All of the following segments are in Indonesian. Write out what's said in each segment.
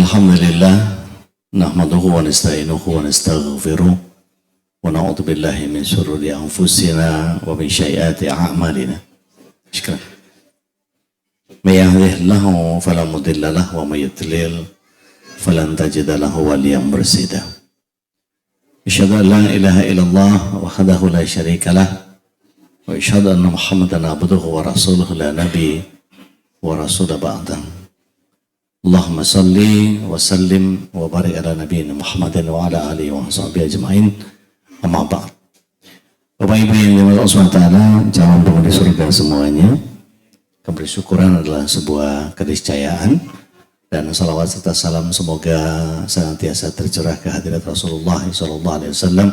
Innalhamdulillah nahmaduhu wa nasta'inuhu wa nastaghfiruh wa na'udzu billahi min syururi anfusina wa min sayyiati a'malina. Syukran. May yahdihillahu fala mudilla lahu wa may yudlil falan tajida lahu waliyan mursyida. Asyhadu an la ilaha illallah wahdahu la syarika lah wa asyhadu anna Muhammadan abduhu wa rasuluhu la nabi wa rasul ba'dahu. Allahumma salli wa sallim wa barik ala nabiyina Muhammadin wa ala alihi wa sahbihi ajma'in. Amma ba'd. Bapak Ibu yang dimuliakan Allah SWT, calon penghuni surga semuanya, kebersyukuran adalah sebuah keniscayaan, dan salawat serta salam semoga senantiasa tercurah ke hadirat Rasulullah SAW,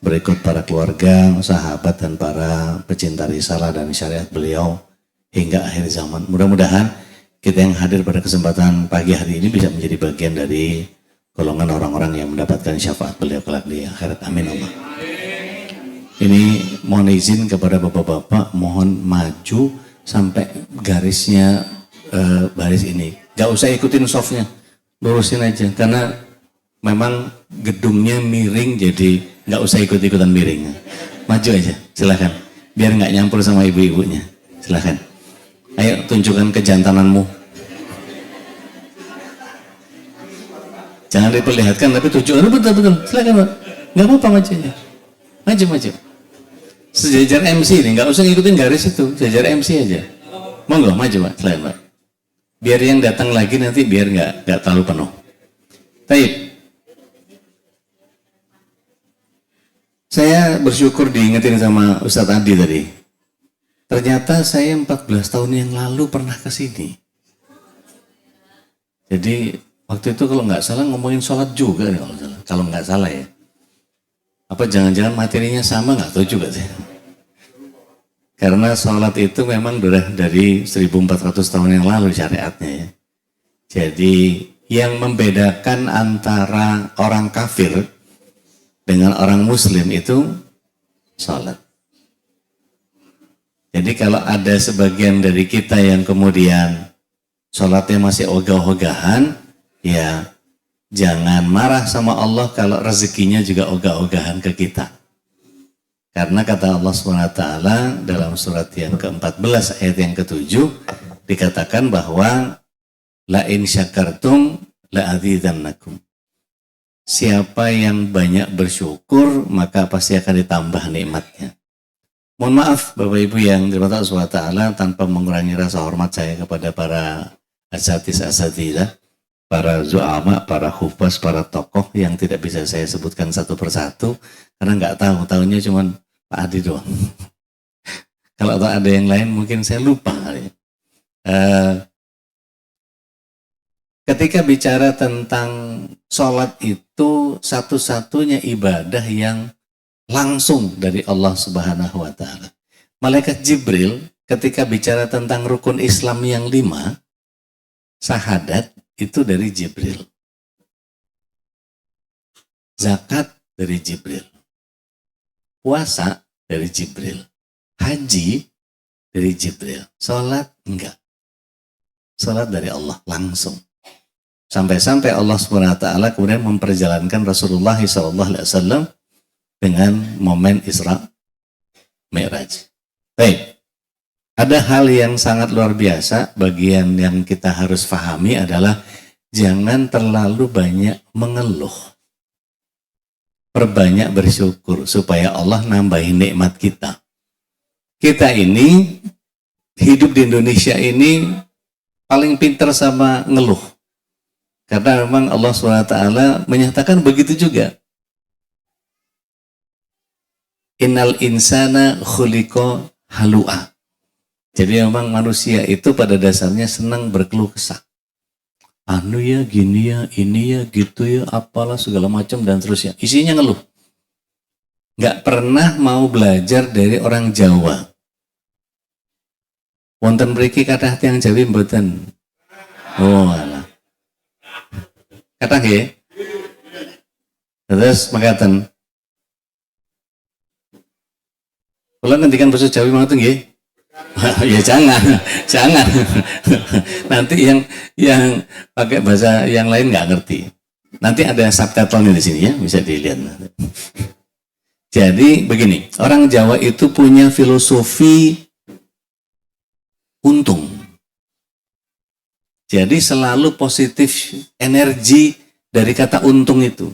berikut para keluarga, sahabat, dan para pecinta risalah dan syariat beliau hingga akhir zaman. Mudah-mudahan kita yang hadir pada kesempatan pagi hari ini bisa menjadi bagian dari golongan orang-orang yang mendapatkan syafaat beliau kelak di akhirat. Amin Allah. Ini mohon izin kepada bapak-bapak, mohon maju sampai garisnya baris ini. Gak usah ikutin softnya, lurusin aja. Karena memang gedungnya miring, jadi gak usah ikut-ikutan miring. Maju aja, silakan. Biar gak nyampur sama ibu-ibunya. Silakan. Ayo tunjukkan kejantananmu. Jangan diperlihatkan tapi tunjukkan betul-betul. Silakan Pak. Nggak apa-apa maju aja. Maju. Sejajar MC ini, nggak usah ngikutin garis itu. Sejajar MC aja. Monggo maju Pak. Silakan Pak. Biar yang datang lagi nanti biar nggak terlalu penuh. Baik. Saya bersyukur diingetin sama Ustadz Adi tadi. Ternyata saya 14 tahun yang lalu pernah ke sini. Jadi waktu itu kalau nggak salah ngomongin sholat juga kalau nggak salah ya. Apa jangan-jangan materinya sama, nggak tahu juga sih. Karena sholat itu memang udah dari 1400 tahun yang lalu syariatnya ya. Jadi yang membedakan antara orang kafir dengan orang muslim itu sholat. Jadi kalau ada sebagian dari kita yang kemudian sholatnya masih ogah-ogahan, ya jangan marah sama Allah kalau rezekinya juga ogah-ogahan ke kita. Karena kata Allah SWT dalam surat yang ke-14 ayat yang ke-7 dikatakan bahwa la in syakartum la azidannakum. Siapa yang banyak bersyukur maka pasti akan ditambah nikmatnya. Mohon maaf Bapak Ibu yang dirahmati Allah SWT, tanpa mengurangi rasa hormat saya kepada para asatidzah, para zu'ama, para hufaz, para tokoh yang tidak bisa saya sebutkan satu persatu karena nggak tahunya cuma Pak Adi doang. Kalau ada yang lain mungkin saya lupa. Ketika bicara tentang sholat itu satu-satunya ibadah yang langsung dari Allah Subhanahu wa Ta'ala. Malaikat Jibril ketika bicara tentang rukun Islam yang 5, syahadat itu dari Jibril, zakat dari Jibril, puasa dari Jibril, haji dari Jibril, sholat enggak, sholat dari Allah langsung. Sampai-sampai Allah Subhanahu wa Ta'ala kemudian memperjalankan Rasulullah SAW dengan momen Isra Mi'raj. Baik, ada hal yang sangat luar biasa, bagian yang kita harus pahami adalah jangan terlalu banyak mengeluh. Perbanyak bersyukur supaya Allah nambahin nikmat kita. Kita ini hidup di Indonesia ini paling pintar sama ngeluh. Karena memang Allah SWT menyatakan begitu juga. Innal insana khuliqa halu'a. Jadi memang manusia itu pada dasarnya senang berkeluh kesah. Anu ya, gini ya, ini ya, gitu ya, apalah segala macam dan terusnya. Isinya ngeluh. Nggak pernah mau belajar dari orang Jawa. Wonten mriki kathah tiyang Jawi mboten. Oh alah. Kathah nggih. Terus makaten. Kula ngendikan basa Jawi mangten nggih. Ya jangan. Nanti yang pakai bahasa yang lain nggak ngerti. Nanti ada subtitle di sini ya, bisa dilihat. Jadi begini, orang Jawa itu punya filosofi untung. Jadi selalu positif energi dari kata untung itu.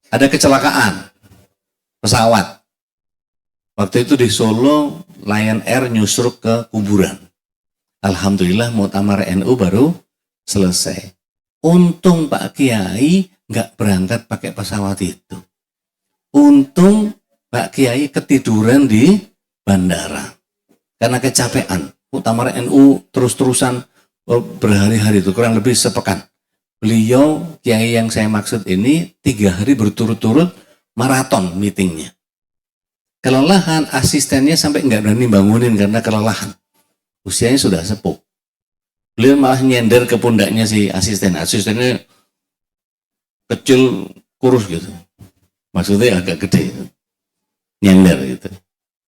Ada kecelakaan pesawat. Waktu itu di Solo, Lion Air nyusruk ke kuburan. Alhamdulillah Muktamar NU baru selesai. Untung Pak Kiai nggak berangkat pakai pesawat itu. Untung Pak Kiai ketiduran di bandara. Karena kecapean. Muktamar NU terus-terusan berhari-hari itu, kurang lebih sepekan. Beliau, Kiai yang saya maksud ini, 3 hari berturut-turut maraton meetingnya. Kelelahan, asistennya sampai nggak berani bangunin karena kelelahan. Usianya sudah sepuh. Beliau malah nyender ke pundaknya si asisten. Asistennya kecil, kurus gitu. Maksudnya agak gede. Nyender gitu.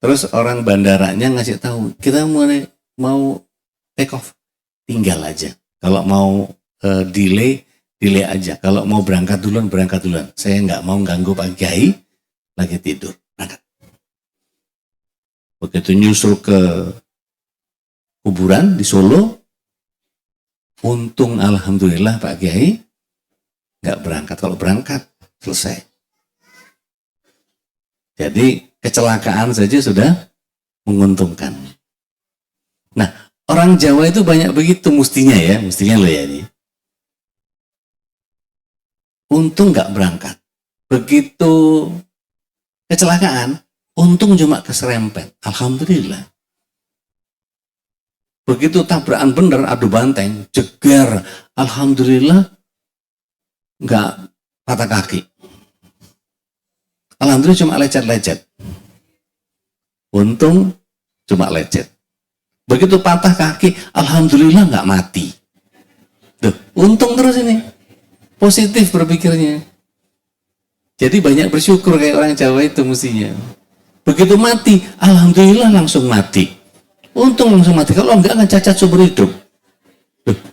Terus orang bandaranya ngasih tahu, kita mau take off. Tinggal aja. Kalau mau delay aja. Kalau mau berangkat duluan. Saya nggak mau ganggu Pak Kiai lagi tidur. Berangkat. Begitu nyusul ke kuburan di Solo, untung alhamdulillah Pak Kiai nggak berangkat. Kalau berangkat selesai. Jadi kecelakaan saja sudah menguntungkan. Nah, orang Jawa itu banyak begitu mestinya loh ya ini. Untung nggak berangkat. Begitu kecelakaan, untung cuma keserempet. Alhamdulillah. Begitu tabrakan bener, adu banteng, jeger. Alhamdulillah, nggak patah kaki. Alhamdulillah cuma lecet-lecet. Untung cuma lecet. Begitu patah kaki, alhamdulillah nggak mati. Tuh, untung terus ini. Positif berpikirnya. Jadi banyak bersyukur kayak orang Jawa itu mestinya. Begitu mati, alhamdulillah langsung mati. Untung langsung mati. Kalau enggak akan cacat seumur hidup.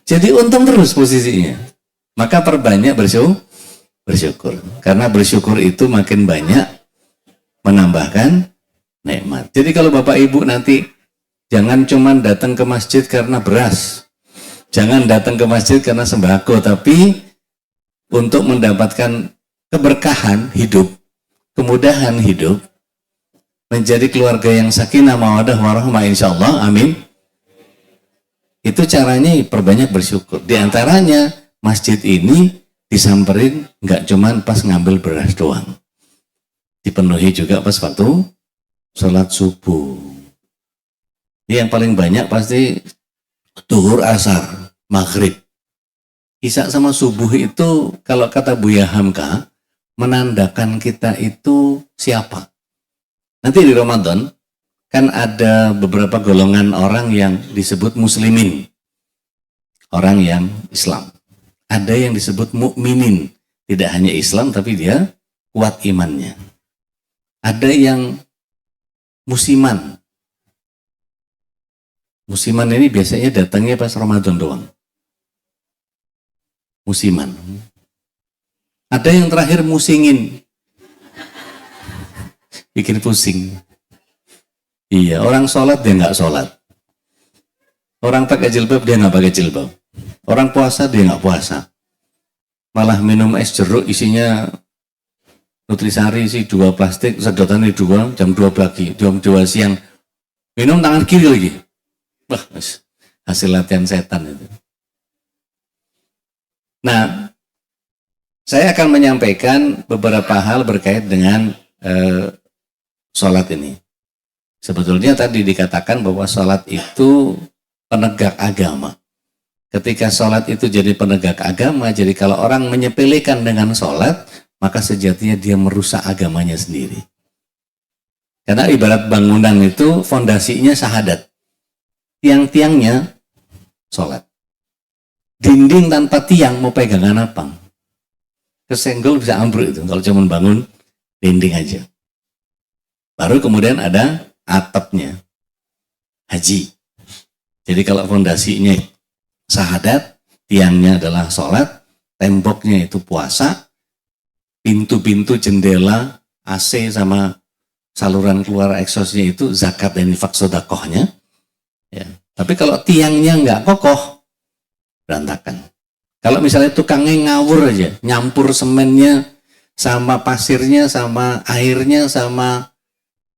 Jadi untung terus posisinya. Maka perbanyak bersyukur. Karena bersyukur itu makin banyak menambahkan nikmat. Jadi kalau Bapak Ibu nanti jangan cuma datang ke masjid karena beras. Jangan datang ke masjid karena sembako. Tapi untuk mendapatkan keberkahan hidup, kemudahan hidup, menjadi keluarga yang sakinah mawaddah warahmah insyaallah, amin. Itu caranya perbanyak bersyukur. Di antaranya masjid ini disamperin nggak cuman pas ngambil beras doang, dipenuhi juga pas waktu sholat subuh. Ini yang paling banyak pasti duhur, asar, maghrib, isya sama subuh itu kalau kata Buya Hamka menandakan kita itu siapa. Nanti di Ramadan kan ada beberapa golongan orang yang disebut muslimin, orang yang Islam. Ada yang disebut mukminin, tidak hanya Islam tapi dia kuat imannya. Ada yang musiman. Musiman ini biasanya datangnya pas Ramadan doang. Musiman. Ada yang terakhir musingin. Bikin pusing. Iya, orang sholat dia nggak sholat. Orang pakai jilbab dia nggak pakai jilbab. Orang puasa dia nggak puasa. Malah minum es jeruk isinya nutrisari isi 2 plastik, sedotannya 2, jam 2 pagi, jam 2 siang. Minum tangan kiri lagi. Wah, hasil latihan setan itu. Nah, saya akan menyampaikan beberapa hal berkait dengan sholat ini. Sebetulnya tadi dikatakan bahwa sholat itu penegak agama. Ketika sholat itu jadi penegak agama, jadi kalau orang menyepelekan dengan sholat, maka sejatinya dia merusak agamanya sendiri. Karena ibarat bangunan itu fondasinya syahadat. Tiang-tiangnya sholat. Dinding tanpa tiang mau pegangan apa? Kesenggol bisa ambruk itu kalau cuma bangun dinding aja. Baru kemudian ada atapnya. haji. Jadi kalau fondasinya syahadat, tiangnya adalah sholat, temboknya itu puasa, pintu-pintu jendela, AC sama saluran keluar eksosnya itu zakat dan infak sedekahnya. Ya. Tapi kalau tiangnya nggak kokoh, berantakan. Kalau misalnya tukangnya ngawur aja, nyampur semennya sama pasirnya, sama airnya, sama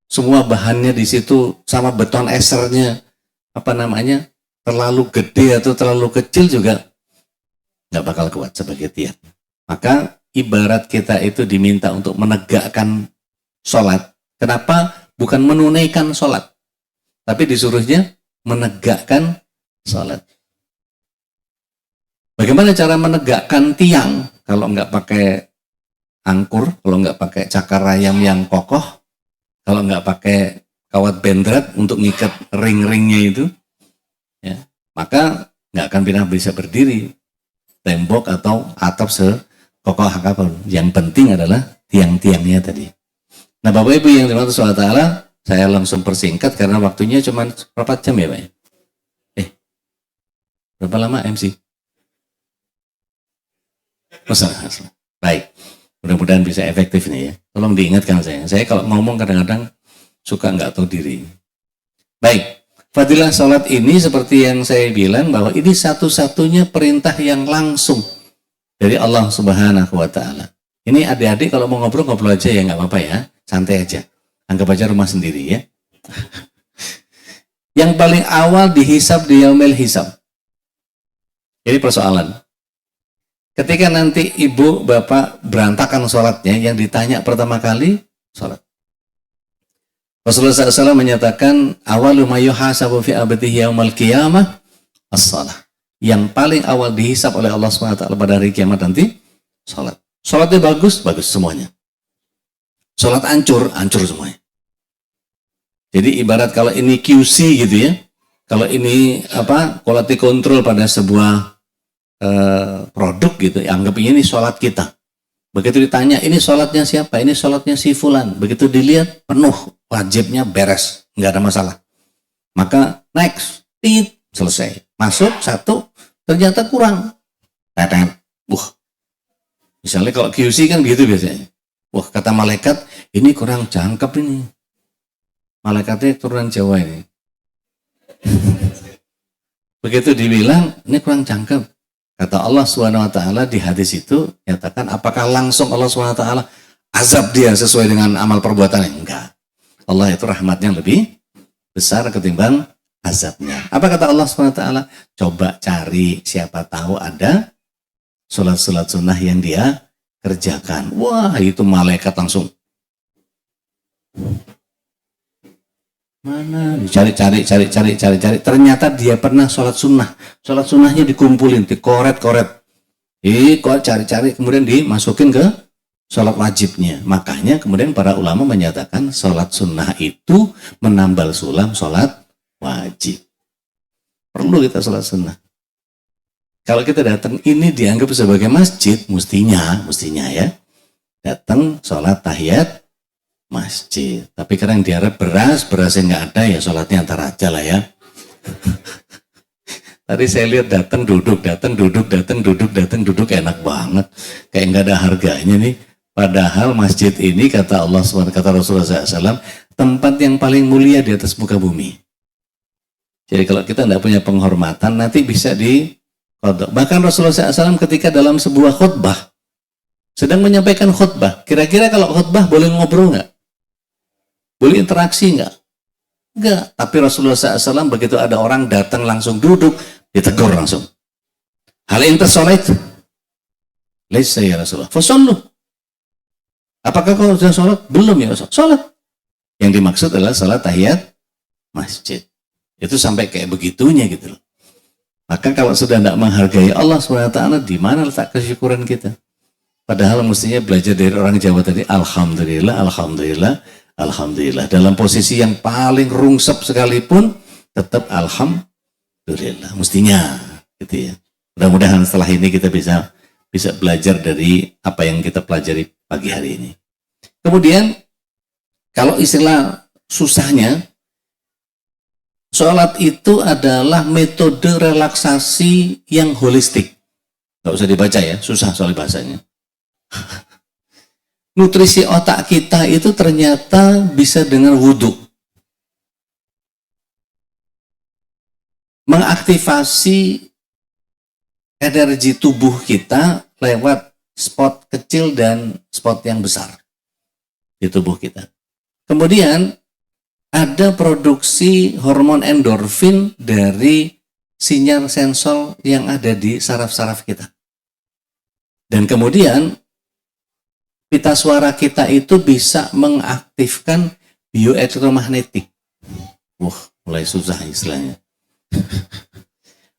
semua bahannya di situ, sama beton esernya, terlalu gede atau terlalu kecil juga nggak bakal kuat sebagai tiang. Maka ibarat kita itu diminta untuk menegakkan sholat. Kenapa? Bukan menunaikan sholat, tapi disuruhnya menegakkan sholat. Bagaimana cara menegakkan tiang? Kalau nggak pakai angkur, kalau nggak pakai cakar rayam yang kokoh, kalau nggak pakai kawat bendrat untuk ngikat ring-ringnya itu, ya, maka nggak akan pernah bisa berdiri tembok atau atap sekokoh apapun. Yang penting adalah tiang-tiangnya tadi. Nah, Bapak Ibu yang dirahmati Allah Ta'ala, saya langsung persingkat karena waktunya cuma berapa jam ya Pak? Berapa lama MC? Baik, mudah-mudahan bisa efektif nih ya. Tolong diingatkan saya kalau ngomong kadang-kadang suka nggak tahu diri. Baik, fadilah sholat ini seperti yang saya bilang bahwa ini satu-satunya perintah yang langsung dari Allah Subhanahu wa Ta'ala. Ini adik-adik kalau mau ngobrol aja ya, nggak apa-apa ya, santai aja. Anggap aja rumah sendiri ya. Yang paling awal dihisab di yaumil hisab. Ini persoalan. Ketika nanti ibu bapak berantakan sholatnya, yang ditanya pertama kali sholat. Rasulullah SAW menyatakan awalu ma yuhasabu fi abdihi yaumal qiyamah as-shalah. Yang paling awal dihisab oleh Allah SWT pada hari kiamat nanti sholat. Sholatnya bagus semuanya. Sholat hancur semuanya. Jadi ibarat kalau ini QC gitu ya, kalau ini quality control pada sebuah produk gitu, anggap ini sholat kita. Begitu ditanya, ini sholatnya siapa? Ini sholatnya si fulan. Begitu dilihat, penuh, wajibnya beres, nggak ada masalah. Maka next, selesai. Masuk satu, ternyata kurang. Misalnya kalau QC kan gitu biasanya. Wah, kata malaikat, ini kurang jangkep ini. Malaikatnya turunan Jawa ini. Begitu dibilang, ini kurang jangkep. Kata Allah SWT di hadis itu, nyatakan apakah langsung Allah SWT azab dia sesuai dengan amal perbuatannya? Enggak. Allah itu rahmatnya lebih besar ketimbang azabnya. Apa kata Allah SWT? Coba cari, siapa tahu ada sholat-sholat sunnah yang dia kerjakan. Wah, itu malaikat langsung. Mana? Cari. Ternyata dia pernah sholat sunnah. Sholat sunnahnya dikumpulin, dikoret-koret. Cari, kemudian dimasukin ke sholat wajibnya. Makanya kemudian para ulama menyatakan sholat sunnah itu menambal sulam sholat wajib. Perlu kita sholat sunnah. Kalau kita datang ini dianggap sebagai masjid, mestinya ya. Datang sholat tahiyat masjid. Tapi kadang diharap berasnya nggak ada ya, sholatnya antar aja lah ya. Tadi saya lihat datang duduk enak banget, kayak nggak ada harganya nih. Padahal masjid ini kata Allah SWT, kata Rasulullah SAW, tempat yang paling mulia di atas muka bumi. Jadi kalau kita nggak punya penghormatan nanti bisa dikodok. Bahkan Rasulullah SAW ketika dalam sebuah khutbah sedang menyampaikan khutbah, kira-kira kalau khutbah boleh ngobrol nggak? Boleh interaksi nggak? Nggak. Tapi Rasulullah SAW begitu ada orang datang langsung duduk, ditegur langsung. Hal yang tersolat, laisa ya Rasulullah. Fasallu. Apakah kau sudah sholat? Belum ya Rasul. Sholat. Yang dimaksud adalah sholat tahiyat masjid. Itu sampai kayak begitunya gitu loh. Maka kalau sudah tidak menghargai Allah SWT, di mana letak kesyukuran kita? Padahal mestinya belajar dari orang Jawa tadi, Alhamdulillah. Dalam posisi yang paling rungsep sekalipun, tetap Alhamdulillah. Mestinya, gitu ya. Mudah-mudahan setelah ini kita bisa belajar dari apa yang kita pelajari pagi hari ini. Kemudian, kalau istilah susahnya, Sholat itu adalah metode relaksasi yang holistik. Nggak usah dibaca ya, susah soal bahasanya. Nutrisi otak kita itu ternyata bisa dengan wudhu. Mengaktifasi energi tubuh kita lewat spot kecil dan spot yang besar di tubuh kita. Kemudian ada produksi hormon endorfin dari sinyal sensor yang ada di saraf-saraf kita. Dan kemudian pita suara kita itu bisa mengaktifkan bioelektromagnetik. Mulai susah istilahnya.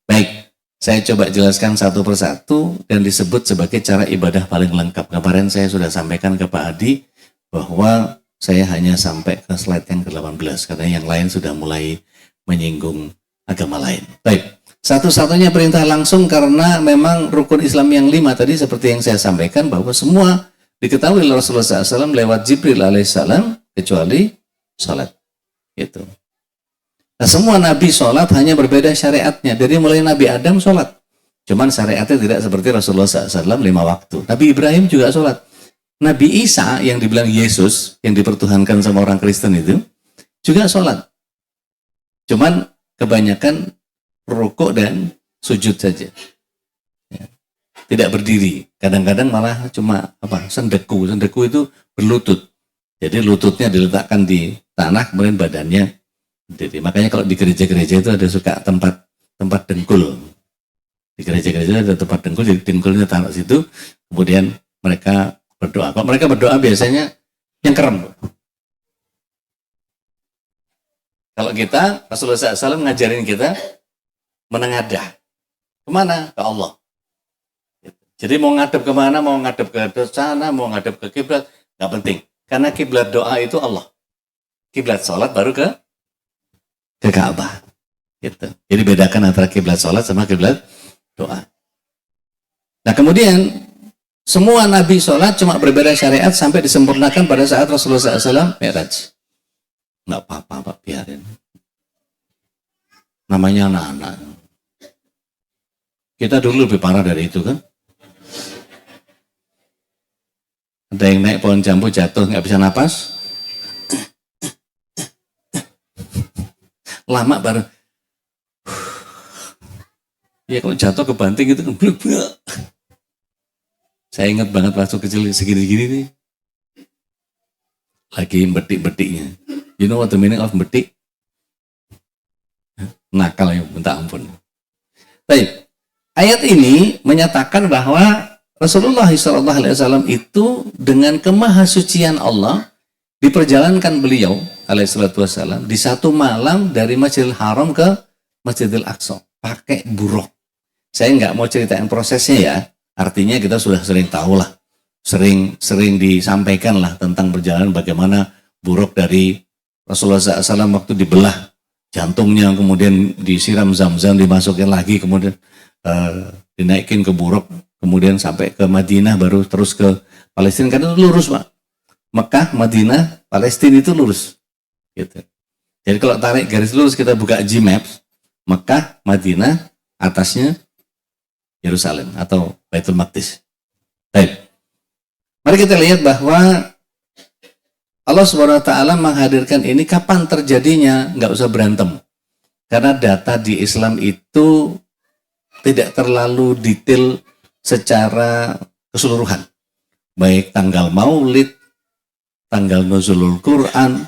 Baik, saya coba jelaskan satu persatu dan disebut sebagai cara ibadah paling lengkap. Kemarin saya sudah sampaikan ke Pak Adi bahwa saya hanya sampai ke slide yang ke-18 karena yang lain sudah mulai menyinggung agama lain. Baik, satu-satunya perintah langsung karena memang rukun Islam yang 5 tadi seperti yang saya sampaikan bahwa semua diketahui oleh Rasulullah SAW lewat Jibril alaihissalam kecuali sholat. Gitu. Nah, semua Nabi sholat hanya berbeda syariatnya. Dari mulai Nabi Adam sholat. Cuman syariatnya tidak seperti Rasulullah SAW 5 waktu. Nabi Ibrahim juga sholat. Nabi Isa yang dibilang Yesus, yang dipertuhankan sama orang Kristen itu, juga sholat. Cuman kebanyakan rukuk dan sujud saja. Ya. Tidak berdiri. Kadang-kadang malah cuma sendeku. Sendeku itu berlutut. Jadi lututnya diletakkan di tanah, kemudian badannya berdiri. Makanya kalau di gereja-gereja itu ada suka tempat dengkul. Di gereja-gereja ada tempat dengkul, jadi dengkulnya taruh situ, kemudian mereka berdoa. Kalau mereka berdoa biasanya yang kerem. Kalau kita, Rasulullah SAW ngajarin kita menengadah. Kemana? Ke Allah. Jadi mau ngadep kemana, mau ngadep ke sana, mau ngadep ke kiblat, nggak penting. Karena kiblat doa itu Allah. Kiblat sholat baru ke Ka'bah. Gitu. Jadi bedakan antara kiblat sholat sama kiblat doa. Nah kemudian semua Nabi sholat cuma berbeda syariat sampai disempurnakan pada saat Rasulullah SAW Mi'raj. Nggak apa-apa, Pak, biarin. Namanya anak-anak. Kita dulu lebih parah dari itu kan. Ada yang naik pohon jambu jatuh nggak bisa napas. Lama baru. Ya kalau jatuh ke banting itu kan blek-blek. Saya ingat banget waktu kecil segini-gini nih. Lagi betik-betiknya. You know what the meaning of betik? Nakal ya, minta ampun. Baik. Ayat ini menyatakan bahwa Rasulullah SAW itu dengan kemahasucian Allah diperjalankan beliau alaihissalam di satu malam dari Masjidil Haram ke Masjidil Aqsa pakai buruk. Saya nggak mau ceritain prosesnya ya. Artinya kita sudah sering tahu lah, sering disampaikan lah tentang perjalanan bagaimana buruk dari Rasulullah SAW waktu dibelah jantungnya, kemudian disiram zam-zam, dimasukin lagi, kemudian dinaikin ke buruk, kemudian sampai ke Madinah, baru terus ke Palestina. Karena itu lurus, Pak. Mekah, Madinah, Palestina itu lurus. Gitu. Jadi kalau tarik garis lurus, kita buka Gmaps, Mekah, Madinah, atasnya Yerusalem atau Baitul Maqdis. Baik. Mari kita lihat bahwa Allah Subhanahu wa taala menghadirkan ini kapan terjadinya, nggak usah berantem. Karena data di Islam itu tidak terlalu detail secara keseluruhan. Baik tanggal Maulid, tanggal Nuzulul Quran,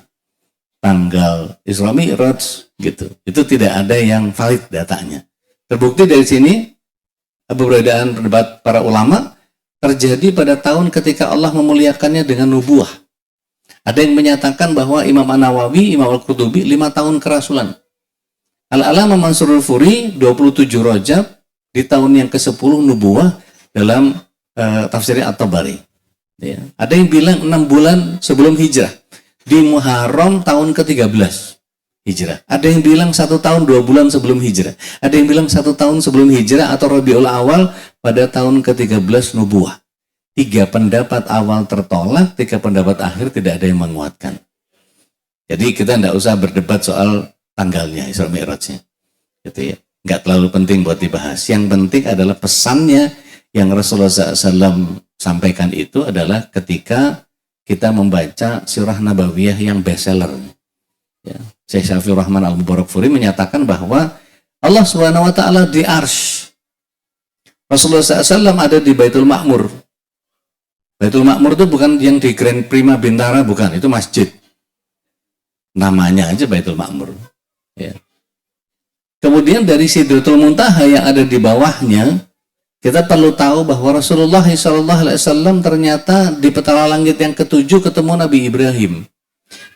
tanggal Isra Mi'raj gitu. Itu tidak ada yang valid datanya. Terbukti dari sini perbedaan pendapat para ulama terjadi pada tahun ketika Allah memuliakannya dengan nubuah. Ada yang menyatakan bahwa Imam An-Nawawi, Imam Al-Qurtubi 5 tahun kerasulan. Al-Alama Mansurul Furi 27 Rajab di tahun yang ke-10 nubuah dalam tafsirnya At-Tabari. Ya. Ada yang bilang 6 bulan sebelum hijrah di Muharram tahun ke-13 hijrah. Ada yang bilang 1 tahun 2 bulan sebelum hijrah. Ada yang bilang 1 tahun sebelum hijrah atau Rabiul Awal pada tahun ke-13 nubuah. 3 pendapat awal tertolak, 3 pendapat akhir tidak ada yang menguatkan. Jadi kita tidak usah berdebat soal tanggalnya Isra Mi'rajnya. Gitu ya. Nggak terlalu penting buat dibahas. Yang penting adalah pesannya yang Rasulullah SAW sampaikan itu adalah ketika kita membaca surah Nabawiyah yang bestseller. Ya. Syekh Syafiur Rahman Al-Mubarakfuri menyatakan bahwa Allah Subhanahu wa Ta'ala di Arsy. Rasulullah SAW ada di Baitul Ma'mur. Baitul Ma'mur itu bukan yang di Grand Prima Bintara, bukan, itu masjid. Namanya aja Baitul Ma'mur. Ya. Kemudian dari Sidratul Muntaha yang ada di bawahnya, kita perlu tahu bahwa Rasulullah SAW ternyata di petala langit yang ke-7 ketemu Nabi Ibrahim.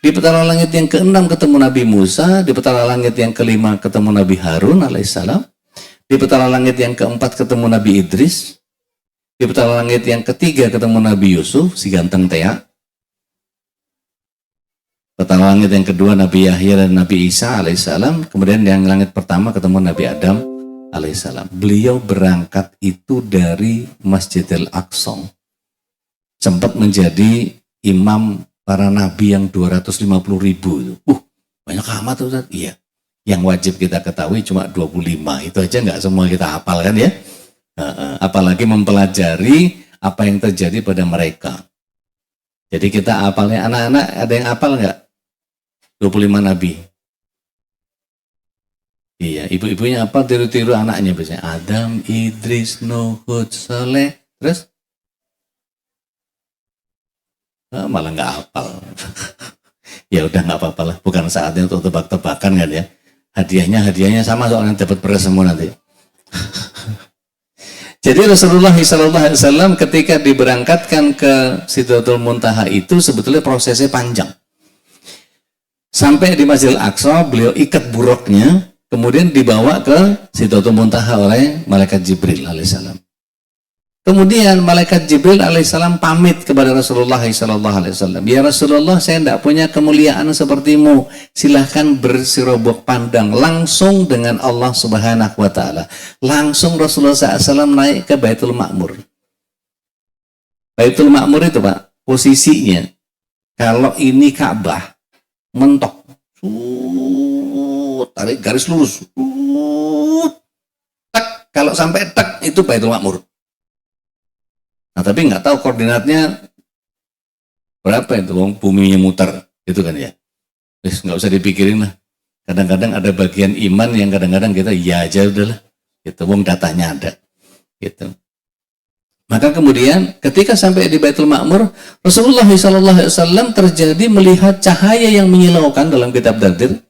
Di petala langit yang ke-6 ketemu Nabi Musa. Di petala langit yang ke-5 ketemu Nabi Harun alaihissalam. Di petala langit yang ke-4 ketemu Nabi Idris. Di petala langit yang ke-3 ketemu Nabi Yusuf, si ganteng tea. Petala langit yang kedua Nabi Yahya dan Nabi Isa alaihissalam. Kemudian yang langit pertama ketemu Nabi Adam alaihissalam. Beliau berangkat itu dari Masjidil Aqsa. Sempat menjadi imam para nabi yang 250.000. Banyak amat Ustaz. Iya. Yang wajib kita ketahui cuma 25. Itu aja nggak semua kita hafal kan ya. Apalagi mempelajari apa yang terjadi pada mereka. Jadi kita hafalnya, anak-anak ada yang hafal nggak? 25 nabi. Iya, ibu-ibunya apa tiru-tiru anaknya biasanya. Adam, Idris, Nuh, Hud, Saleh, terus malah nggak hafal. Ya udah nggak apa-apa lah, bukan saatnya untuk tebak-tebakan kan ya. Hadiahnya sama soalnya dapat beras semua nanti. Jadi Rasulullah SAW ketika diberangkatkan ke Sidratul Muntaha itu sebetulnya prosesnya panjang. Sampai di Masjidil Aqsa beliau ikat buruknya. Kemudian dibawa ke Sidratul Muntaha oleh Malaikat Jibril alaihissalam. Kemudian Malaikat Jibril alaihissalam pamit kepada Rasulullah SAW. Ya Rasulullah, saya tidak punya kemuliaan sepertimu. Silahkan bersirobok pandang langsung dengan Allah Subhanahu wa Ta'ala. Langsung Rasulullah SAW naik ke Baitul Ma'mur. Baitul Ma'mur itu Pak, posisinya kalau ini Ka'bah mentok. Tarik garis lurus. Tak, kalau sampai tak itu Baitul Ma'mur. Nah tapi nggak tahu koordinatnya berapa itu, buminya muter, gitu kan ya. Terus nggak usah dipikirin lah. Kadang-kadang ada bagian iman yang kadang-kadang kita ya aja udahlah. Gitu, datanya ada. Gitu. Maka kemudian ketika sampai di Baitul Ma'mur, Rasulullah SAW terjadi melihat cahaya yang menyilaukan dalam kitab Dardir.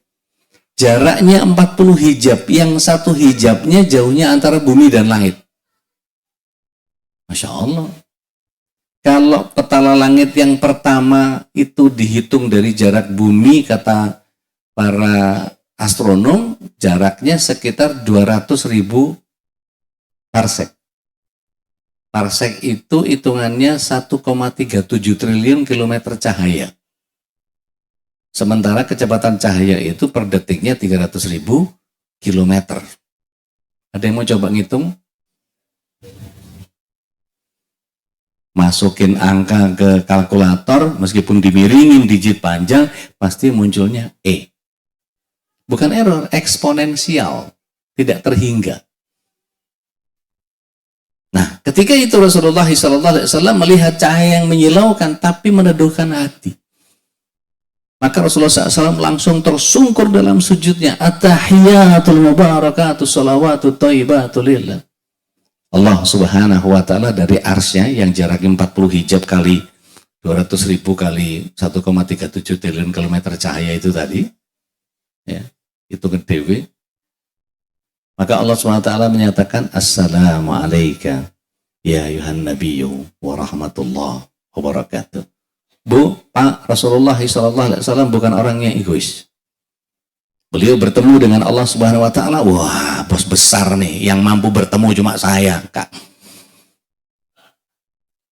Jaraknya 40 hijab, yang satu hijabnya jauhnya antara bumi dan langit. Masya Allah. Kalau petala langit yang pertama itu dihitung dari jarak bumi, kata para astronom, jaraknya sekitar 200.000 parsek. Parsek itu hitungannya 1,37 triliun kilometer cahaya. Sementara kecepatan cahaya itu per detiknya 300.000 kilometer. Ada yang mau coba ngitung? Masukin angka ke kalkulator, meskipun dimiringin digit panjang, pasti munculnya E. Bukan error, eksponensial. Tidak terhingga. Nah, ketika itu Rasulullah SAW melihat cahaya yang menyilaukan, tapi meneduhkan hati. Maka Rasulullah SAW langsung tersungkur dalam sujudnya. At-tahiyatul mubarakatuh salawatu thayyibatu lillah. Allah Subhanahu wa Ta'ala dari arsnya yang jaraknya 40 hijab kali 200.000 kali 1,37 triliun kilometer cahaya itu tadi. Ya, itu ke dewe. Maka Allah Subhanahu wa Ta'ala menyatakan Assalamu alayka ya ayuhan nabiyyu wa rahmatullah wa barakatuh. Bu, Pak, Rasulullah SAW bukan orang yang egois. Beliau bertemu dengan Allah Subhanahu wa Ta'ala. Wah, bos besar nih, yang mampu bertemu cuma saya, Kak.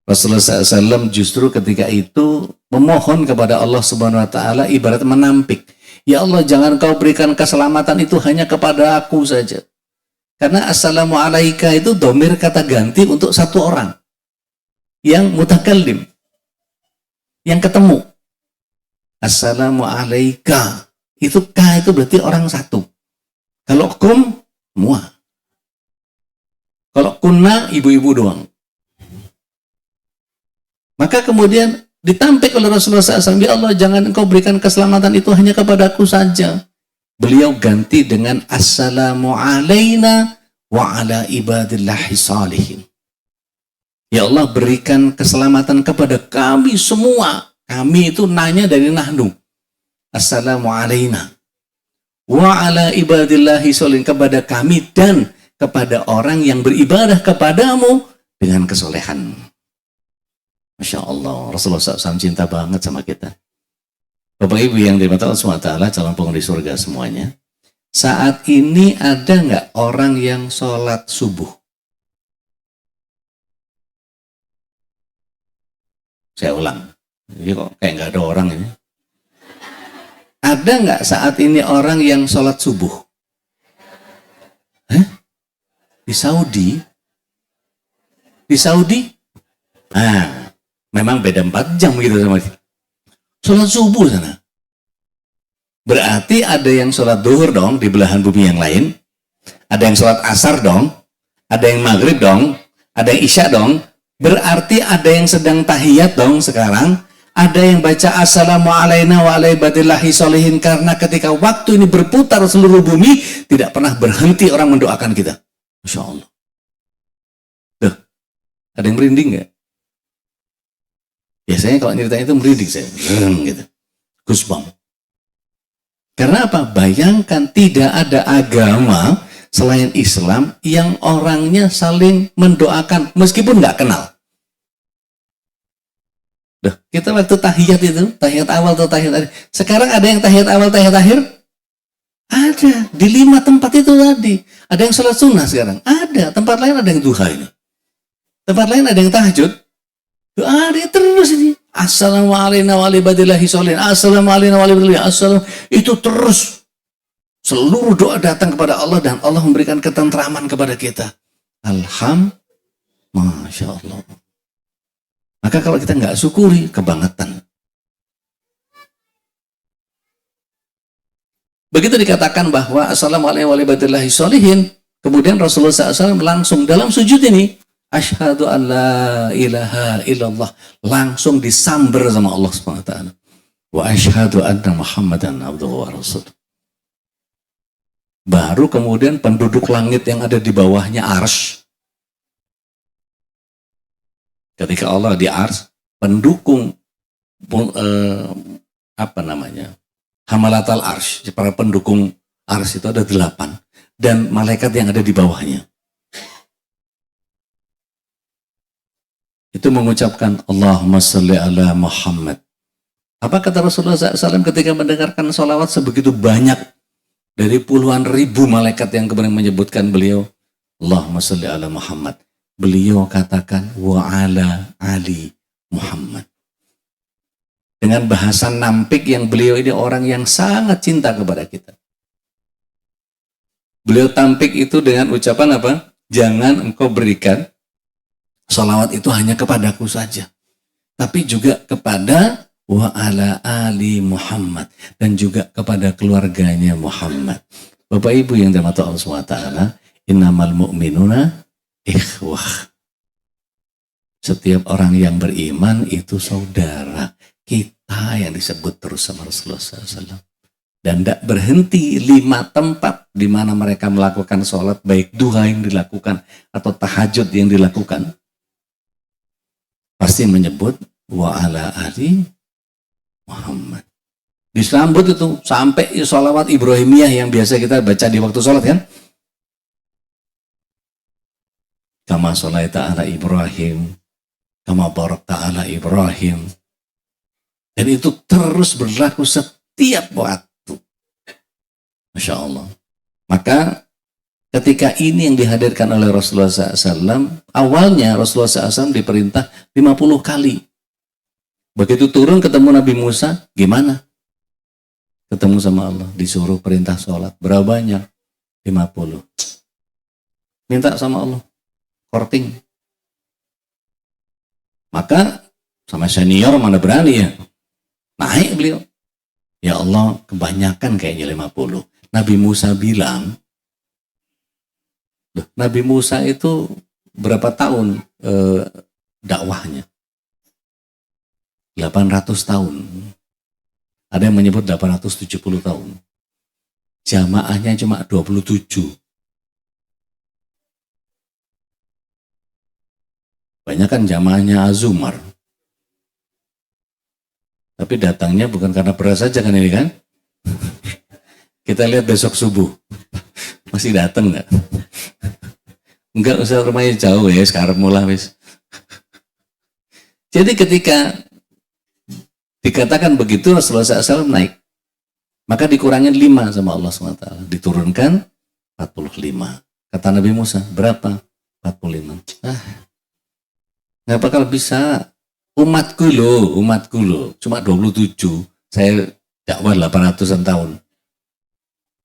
Rasulullah SAW justru ketika itu memohon kepada Allah Subhanahu wa Ta'ala, ibarat menampik. Ya Allah, jangan kau berikan keselamatan itu hanya kepada aku saja. Karena assalamu alaika itu domir kata ganti untuk satu orang yang mutakallim, yang ketemu. Assalamu alaika Itu K itu berarti orang satu. Kalau kum, semua. Kalau kunna, ibu-ibu doang. Maka kemudian ditampik oleh Rasulullah SAW, ya Allah, jangan engkau berikan keselamatan itu hanya kepadaku saja. Beliau ganti dengan assalamu alaina wa ala ibadillahi salihin. Ya Allah, berikan keselamatan kepada kami semua. Kami itu nanya dari nahnu. Assalamu alaina wa ala ibadillahi salihin, kepada kami dan kepada orang yang beribadah kepadamu dengan kesolehan. Masya Allah, Rasulullah SAW cinta banget sama kita. Bapak Ibu yang dirahmati Allah SWT, calon penghuni surga semuanya. Saat ini ada nggak orang yang sholat subuh? Saya ulang. Jadi kok kayak nggak ada orang ini. Ada nggak saat ini orang yang sholat subuh? Hah? Di Saudi? Di Saudi? Nah, memang beda 4 jam gitu sama dia. Sholat subuh sana. Berarti ada yang sholat duhur dong di belahan bumi yang lain. Ada yang sholat asar dong. Ada yang maghrib dong. Ada yang isya dong. Berarti ada yang sedang tahiyat dong sekarang. Ada yang baca assalamu alaina wa ala ibadillahi sholihin. Karena ketika waktu ini berputar seluruh bumi, tidak pernah berhenti orang mendoakan kita. Masya Allah. Duh, ada yang merinding nggak? Biasanya kalau ceritanya itu merinding saya, gitu. Goosebumps. Karena apa? Bayangkan tidak ada agama selain Islam yang orangnya saling mendoakan meskipun nggak kenal. Duh, kita waktu tahiyat itu, tahiyat awal atau tahiyat akhir. Sekarang ada yang tahiyat awal, tahiyat akhir? Ada. Di 5 tempat itu tadi. Ada yang sholat sunnah sekarang? Ada. Tempat lain ada yang duha ini. Tempat lain ada yang tahajud. Ada terus ini. Assalamualaikum warahmatullahi wabarakatuh. Assalamualaikum warahmatullahi wabarakatuh. Itu terus. Seluruh doa datang kepada Allah dan Allah memberikan ketentraman kepada kita. Alhamdulillah. Masya Allah. Maka kalau kita nggak syukuri, kebangetan. Begitu dikatakan bahwa Assalamualaikum warahmatullahi wabarakatuh. Kemudian Rasulullah SAW langsung dalam sujud ini. Asyhadu an la ilaha illallah, langsung disamber sama Allah SWT. Wa asyhadu anna Muhammadan abduhu wa rasuluh. Baru kemudian penduduk langit yang ada di bawahnya arsy. Ketika Allah di arsy, pendukung hamalatal arsy, para pendukung arsy itu ada 8 dan malaikat yang ada di bawahnya. Itu mengucapkan Allahumma salli ala Muhammad. Apa kata Rasulullah SAW ketika mendengarkan sholawat sebegitu banyak dari puluhan ribu malaikat yang kemudian menyebutkan beliau Allahumma salli ala Muhammad. Beliau katakan wa ala ali Muhammad. Dengan bahasa nampik yang beliau ini orang yang sangat cinta kepada kita. Beliau tampik itu dengan ucapan apa? Jangan engkau berikan sholawat itu hanya kepadaku saja, tapi juga kepada wa ala ali Muhammad dan juga kepada keluarganya Muhammad. Bapak Ibu yang dirahmati Allah SWT, innamal mu'minuna ikhwah. Setiap orang yang beriman itu saudara kita yang disebut terus sama Rasulullah SAW. Dan tidak berhenti 5 tempat di mana mereka melakukan sholat, baik duha yang dilakukan atau tahajud yang dilakukan. Pasti menyebut wa ala ali Muhammad. Disambut itu sampai sholawat Ibrahimiyah yang biasa kita baca di waktu sholat kan. Kama sholaita ala Ibrahim, kama barakta ala Ibrahim. Dan itu terus berlaku setiap waktu. Masya Allah. Maka ketika ini yang dihadirkan oleh Rasulullah SAW, awalnya Rasulullah SAW diperintah 50 kali. Begitu turun ketemu Nabi Musa, gimana? Ketemu sama Allah, disuruh perintah sholat. Berapa banyak? 50. Minta sama Allah, korting. Maka sama senior mana berani ya? Naik beliau. Ya Allah, kebanyakan kayaknya 50. Nabi Musa bilang, loh, Nabi Musa itu berapa tahun dakwahnya? 800 tahun. Ada yang menyebut 870 tahun. Jamaahnya cuma 27. Banyak kan jamaahnya Azumar. Tapi datangnya bukan karena beras saja kan ini kan? Kita lihat besok subuh. Masih datang nggak? Enggak usah rumahnya jauh ya, sekarang mulai wis. Jadi ketika dikatakan begitu Rasulullah SAW naik. Maka dikurangin 5 sama Allah SWT. Diturunkan 45. Kata Nabi Musa, berapa? 45. Nggak bakal bisa. Umatku loh. Cuma 27. Saya dakwah 800-an tahun.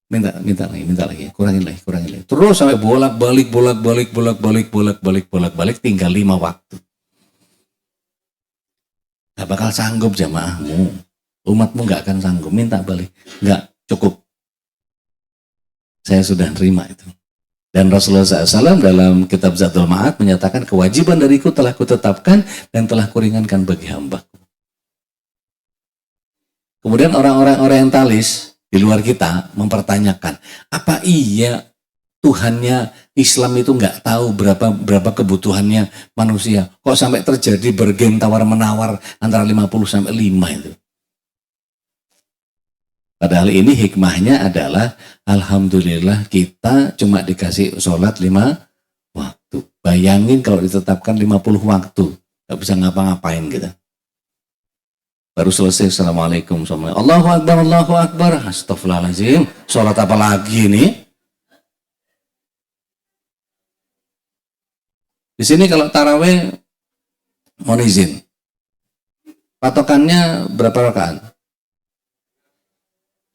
Minta lagi. Kurangin lagi. Terus sampai bolak-balik. Tinggal 5 waktu. Nggak bakal sanggup jamaahmu. Umatmu nggak akan sanggup. Minta balik. Nggak cukup. Saya sudah terima itu. Dan Rasulullah SAW dalam kitab Zadul Ma'ad menyatakan kewajiban dariku telah kutetapkan dan telah kuringankan bagi hambaku. Kemudian orang-orang orientalis di luar kita mempertanyakan, apa iya Tuhannya Islam itu nggak tahu berapa kebutuhannya manusia? Kok sampai terjadi bergen tawar-menawar antara 50 sampai 5 itu? Padahal ini hikmahnya adalah alhamdulillah kita cuma dikasih sholat 5 waktu. Bayangin kalau ditetapkan 50 waktu, nggak bisa ngapa-ngapain kita. Baru selesai, assalamualaikum, Allahu Akbar, astagfirullahaladzim, sholat apa lagi ini? Di sini kalau taraweh mohon izin, patokannya berapa rakaat?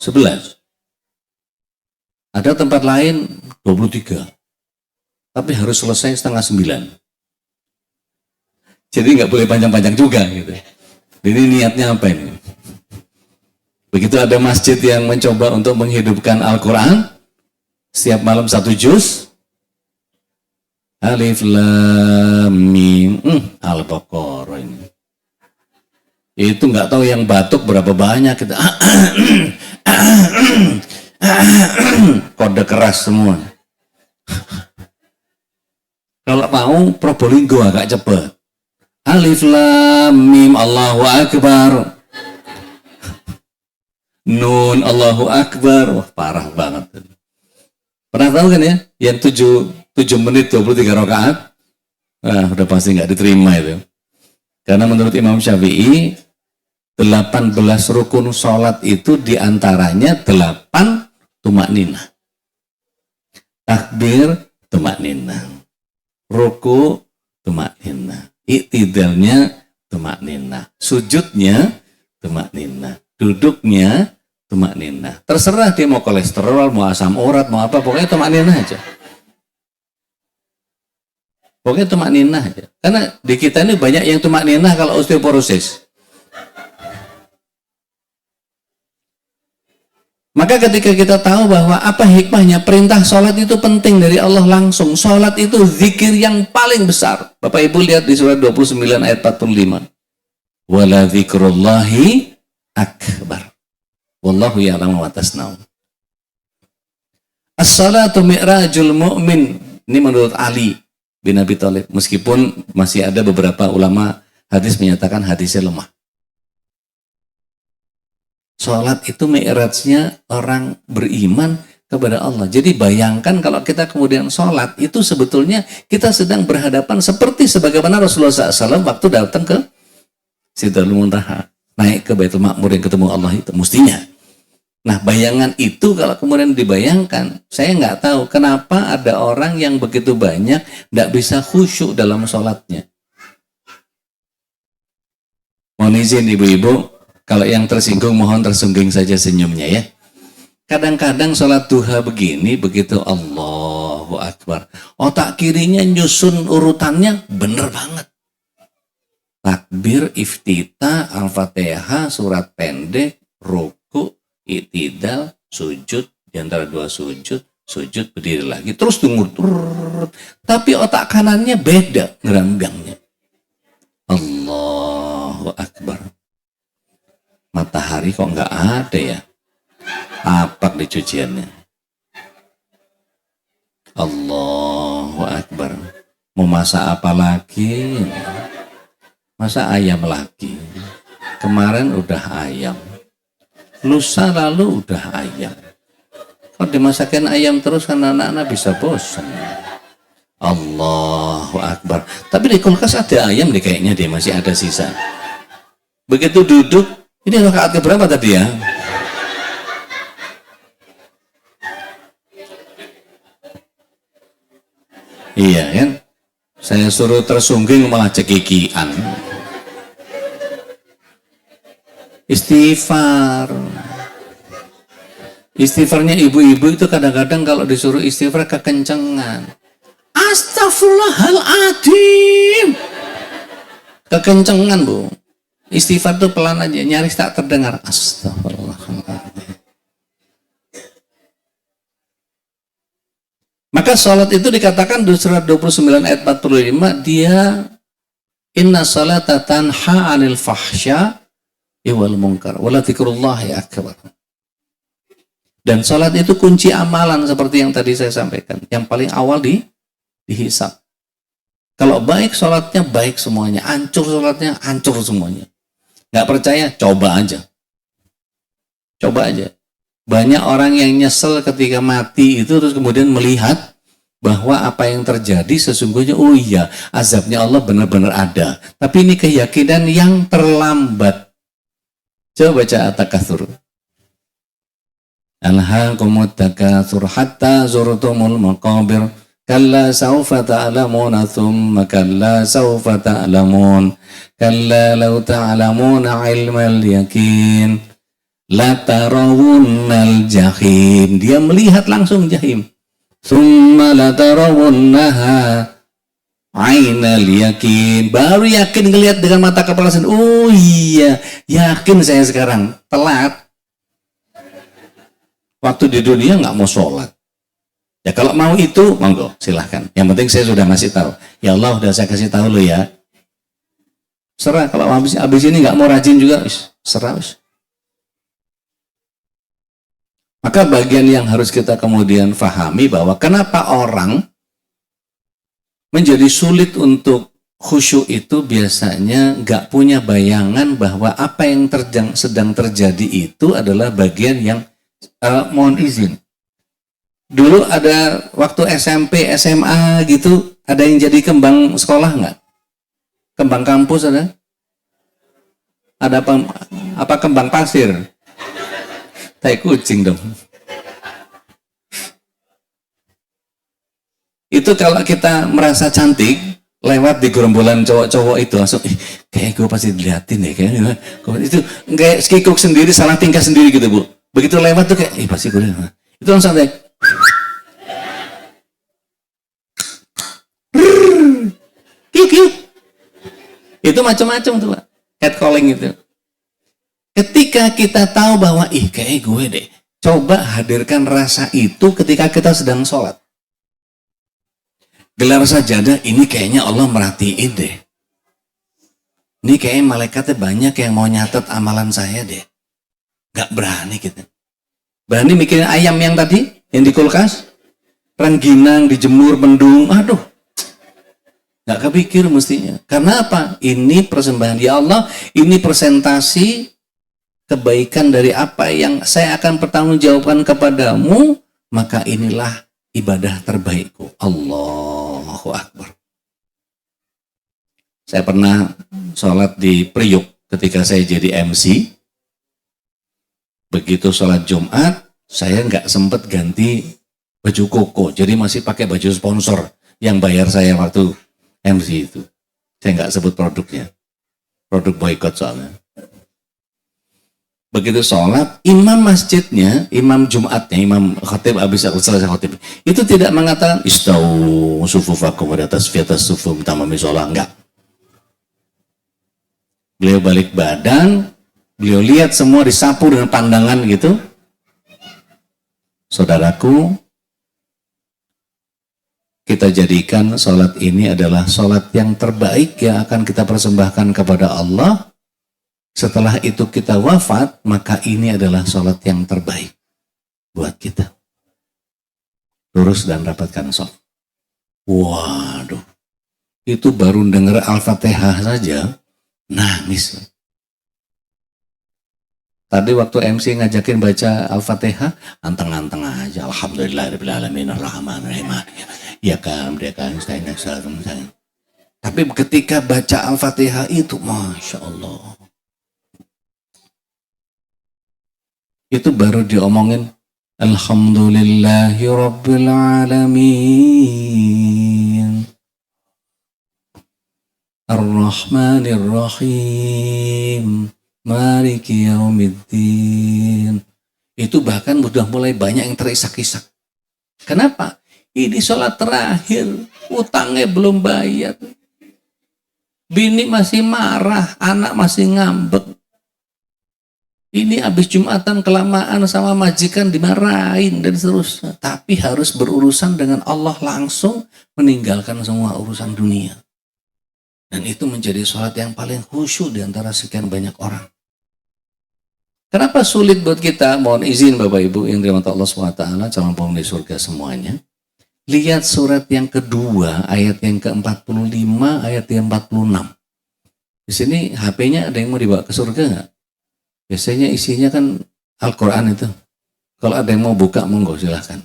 11. Ada tempat lain 23. Tapi harus selesai setengah 9. Jadi nggak boleh panjang-panjang juga gitu. Jadi niatnya apa ini? Begitu ada masjid yang mencoba untuk menghidupkan Al-Quran, setiap malam 1 juz, Alif Lam Mim, Al-Baqarah ini. Itu nggak tahu yang batuk berapa banyak kita. Kode keras semua. Kalau mau Probolinggo agak cepat. Alif Lam Mim Allahu Akbar. Nun Allahu Akbar. Wah, parah banget. Pernah tahu kan ya? Yang 7 menit 23 rakaat. Udah pasti nggak diterima itu. Karena menurut Imam Syafi'i 18 rukun sholat itu diantaranya 8 tumak ninah. Takbir tumak ninah. Ruku tumak ninah. Iktidalnya tumak ninah. Sujudnya tumak ninah. Duduknya tumak ninah. Terserah dia mau kolesterol, mau asam urat, mau apa, pokoknya tumak ninah aja. Pokoknya tumak ninah aja. Karena di kita ini banyak yang tumak ninah kalau osteoporosis. Maka ketika kita tahu bahwa apa hikmahnya, perintah sholat itu penting dari Allah langsung. Sholat itu zikir yang paling besar. Bapak Ibu lihat di surat 29 ayat 45. Wala zikrullahi akbar. Wallahu ya'lamu ma tasna'un. As-salatu mi'rajul mu'min. Ini menurut Ali bin Abi Thalib. Meskipun masih ada beberapa ulama hadis menyatakan hadisnya lemah. Sholat itu mi'rajnya orang beriman kepada Allah. Jadi bayangkan kalau kita kemudian sholat, itu sebetulnya kita sedang berhadapan seperti sebagaimana Rasulullah SAW waktu datang ke Sidratul Muntaha, naik ke Baitul Ma'mur yang ketemu Allah itu, mestinya. Nah, bayangan itu kalau kemudian dibayangkan, saya nggak tahu kenapa ada orang yang begitu banyak nggak bisa khusyuk dalam sholatnya. Mohon izin ibu-ibu, kalau yang tersinggung mohon tersunggung saja senyumnya ya. Kadang-kadang sholat duha begini, begitu Allahu Akbar, otak kirinya nyusun urutannya bener banget. Takbir, iftitah, Al-Fatihah, surat pendek, ruku, Iktidal, sujud, di antara dua sujud, sujud berdiri lagi, terus dengur. Tapi otak kanannya beda ngeranggangnya. Allahu Akbar. Matahari kok nggak ada ya? Apa di cuciannya? Allahu Akbar. Mau masak apa lagi? Masa ayam lagi? Kemarin udah ayam. Lusa lalu udah ayam. Kalau dimasakin ayam terus kan anak-anak bisa bosan. Allahu Akbar. Tapi di kulkas ada ayam deh kayaknya deh, masih ada sisa. Begitu duduk, ini rakaat keberapa tadi ya? Iya kan? Saya suruh tersungging malah cekikian. Istighfar. Istighfarnya ibu-ibu itu kadang-kadang kalau disuruh istighfar kekencengan. Astagfirullahaladzim. Kekencengan, Bu. Istighfar itu pelan aja, nyaris tak terdengar. Astagfirullahaladzim. Maka sholat itu dikatakan di surat 29 ayat 45, dia inna sholata tanha anil fahsya wal munkar wala dzikrullahi akbar. Dan sholat itu kunci amalan seperti yang tadi saya sampaikan. Yang paling awal dihisab. Kalau baik sholatnya, baik semuanya. Hancur sholatnya, hancur semuanya. Nggak percaya? Coba aja. Coba aja. Banyak orang yang nyesel ketika mati itu terus kemudian melihat bahwa apa yang terjadi sesungguhnya, oh iya, azabnya Allah benar-benar ada. Tapi ini keyakinan yang terlambat. Coba baca At-Takatsur. Alhaakumut takatsur hatta zurtumul maqabir kalla sawfa ta'lamuna thumma kalla sawfa ta'lamun kalla law ta'lamuna ilmal yakin la tarawunnal jahim. Dia melihat langsung jahim. Thumma la tarawunnaha ainal yakin. Baru yakin ngelihat dengan mata kepala sendiri. Oh iya, yakin saya sekarang. Telat. Waktu di dunia nggak mau sholat. Ya kalau mau itu, monggo, silahkan. Yang penting saya sudah ngasih tahu. Ya Allah, udah saya kasih tahu lo ya. Serah, kalau habis ini nggak mau rajin juga, serah. Maka bagian yang harus kita kemudian fahami bahwa kenapa orang menjadi sulit untuk khusyuk itu biasanya nggak punya bayangan bahwa apa yang sedang terjadi itu adalah bagian yang mohon izin. Dulu ada waktu SMP, SMA gitu, ada yang jadi kembang sekolah nggak? Kembang kampus ada? Ada apa kembang pasir? Tai kucing dong. Itu kalau kita merasa cantik, lewat di gerombolan cowok-cowok itu langsung, kayak gue pasti diliatin deh, kayaknya itu kayak kikuk sendiri, salah tingkah sendiri gitu Bu. Begitu lewat tuh kayak, pasti gue itu langsung kayak kiuk. Itu macam-macam tuh Pak. Head calling itu. Ketika kita tahu bahwa kayak gue deh, coba hadirkan rasa itu ketika kita sedang sholat. Gelar sajadah, ini kayaknya Allah merhatiin deh. Ini kayaknya malaikatnya banyak yang mau nyatet amalan saya deh. Gak berani kita. Berani mikirin ayam yang tadi, yang di kulkas, rengginang, dijemur, mendung, aduh. Gak kepikir mestinya. Karena apa? Ini persembahan ya Allah, ini presentasi kebaikan dari apa yang saya akan pertanggungjawabkan kepadamu, maka inilah ibadah terbaikku. Allahu Akbar. Saya pernah sholat di Priuk ketika saya jadi MC. Begitu sholat Jumat, saya nggak sempat ganti baju koko, jadi masih pakai baju sponsor yang bayar saya waktu MC itu. Saya nggak sebut produknya, produk boykot soalnya. Begitu sholat, imam masjidnya, imam Jumatnya, imam khatib habis selesai khatib, itu tidak mengatakan istau sufufakum wa tasfiyatas sufum tamami sholat, enggak. Beliau balik badan, beliau lihat semua disapu dengan pandangan gitu, Saudaraku, kita jadikan sholat ini adalah sholat yang terbaik yang akan kita persembahkan kepada Allah. Setelah itu kita wafat, maka ini adalah sholat yang terbaik buat kita. Lurus dan rapatkan shaf. Waduh, itu baru dengar Al-Fatihah saja, nangis. Tadi waktu MC ngajakin baca Al-Fatihah, anteng-anteng aja. Alhamdulillahirrahmanirrahim, ar-Rahmanir-Rahim. Ya kan, dia kan, tapi ketika baca Al-Fatihah itu, Masya Allah. Itu baru diomongin, Alhamdulillahi Rabbil Alamin. Ar-Rahmanir-Rahim. Maliki Yaumiddin. Itu bahkan sudah mulai banyak yang terisak-isak. Kenapa? Ini sholat terakhir, utangnya belum bayar. Bini masih marah, anak masih ngambek. Ini habis Jumatan kelamaan sama majikan dimarahin dan seterusnya. Tapi harus berurusan dengan Allah langsung, meninggalkan semua urusan dunia. Dan itu menjadi sholat yang paling khusyuk di antara sekian banyak orang. Kenapa sulit buat kita? Mohon izin Bapak Ibu yang dirahmati Allah SWT, calon penghuni surga semuanya. Lihat surat yang kedua, ayat yang ke-45, ayat yang 46. Di sini HP-nya ada yang mau dibawa ke surga nggak? Biasanya isinya kan Al-Quran itu. Kalau ada yang mau buka, monggo silahkan.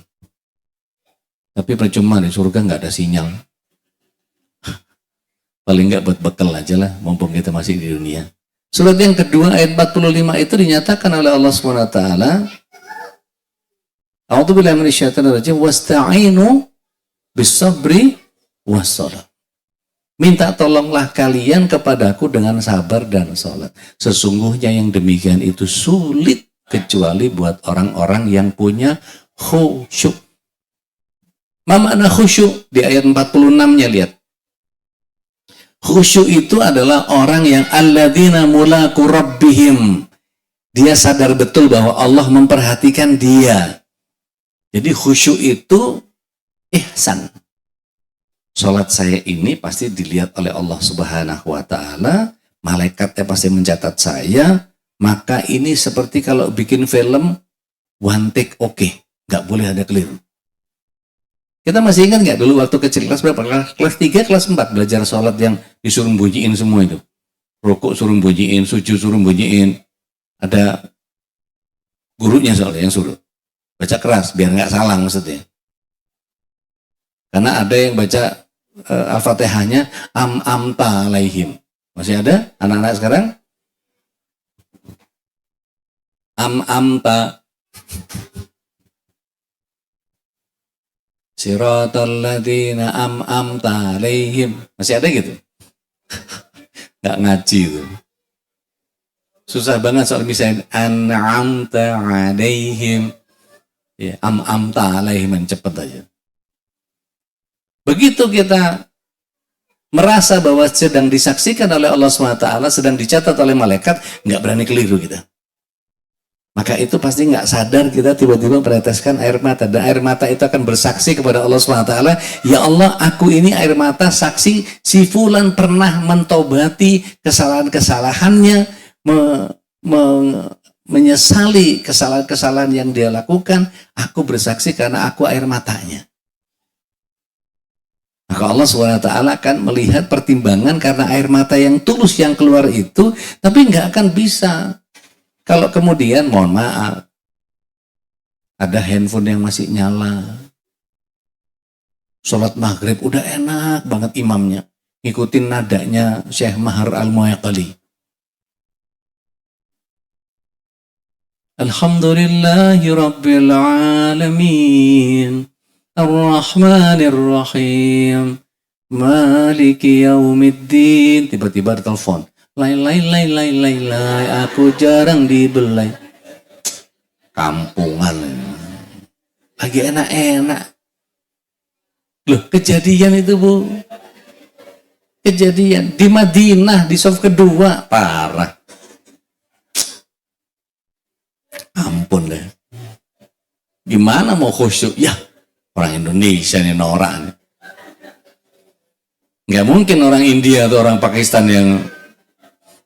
Tapi percuma di surga nggak ada sinyal. Paling nggak buat bekal aja lah, mumpung kita masih di dunia. Surat yang kedua ayat 45 itu dinyatakan oleh Allah SWT. A'udzubillahi minasyaitonir rajim, wasta'inu bis-sabri was-shalah. Minta tolonglah kalian kepadaku dengan sabar dan sholat. Sesungguhnya yang demikian itu sulit kecuali buat orang-orang yang punya khusyuk. Ma makna khusyuk? Di ayat 46-nya lihat. Khusyuk itu adalah orang yang alladzina mulaku rabbihim. Dia sadar betul bahwa Allah memperhatikan dia. Jadi khusyuk itu ihsan. Salat saya ini pasti dilihat oleh Allah Subhanahu wa taala, malaikatnya pasti mencatat saya, maka ini seperti kalau bikin film one take oke, nggak boleh ada keliru. Kita masih ingat nggak dulu waktu kecil kelas berapa? Kelas 3, kelas 4 belajar sholat yang disuruh bunyiin semua itu. Rukuk suruh bunyiin, sujud suruh bunyiin. Ada gurunya soalnya yang suruh. Baca keras biar nggak salah maksudnya. Karena ada yang baca Al-Fatihahnya am-amta alaihim. Masih ada anak-anak sekarang? Am-amta Siratal ladzina am'amta alaihim. Masih ada gitu? Nggak ngaji itu. Susah banget soal misalnya an'amta alaihim. Ya, am'amta alaihim, cepet aja. Begitu kita merasa bahwa sedang disaksikan oleh Allah SWT, sedang dicatat oleh malaikat, nggak berani keliru kita. Maka itu pasti nggak sadar kita tiba-tiba meneteskan air mata. Dan air mata itu akan bersaksi kepada Allah SWT. Ya Allah, aku ini air mata saksi si fulan pernah mentobati kesalahan-kesalahannya, menyesali kesalahan-kesalahan yang dia lakukan. Aku bersaksi karena aku air matanya. Maka Allah SWT akan melihat pertimbangan karena air mata yang tulus yang keluar itu, tapi nggak akan bisa. Kalau kemudian, mohon maaf, ada handphone yang masih nyala. Sholat maghrib udah enak banget imamnya. Ngikutin nadanya Syekh Mahar Al-Mu'aqali. Alhamdulillahi Rabbil Alamin. Ar-Rahmanir-Rahim. Maliki Yaumiddin. Tiba-tiba ada telepon. Lai, aku jarang dibelai. Kampungan. Lagi enak-enak. Loh, kejadian itu Bu. Kejadian. Di Madinah, di shaf kedua. Parah. Ampun deh. Gimana mau khusyuk? Ya, orang Indonesia nih norak nih. Nggak mungkin orang India atau orang Pakistan yang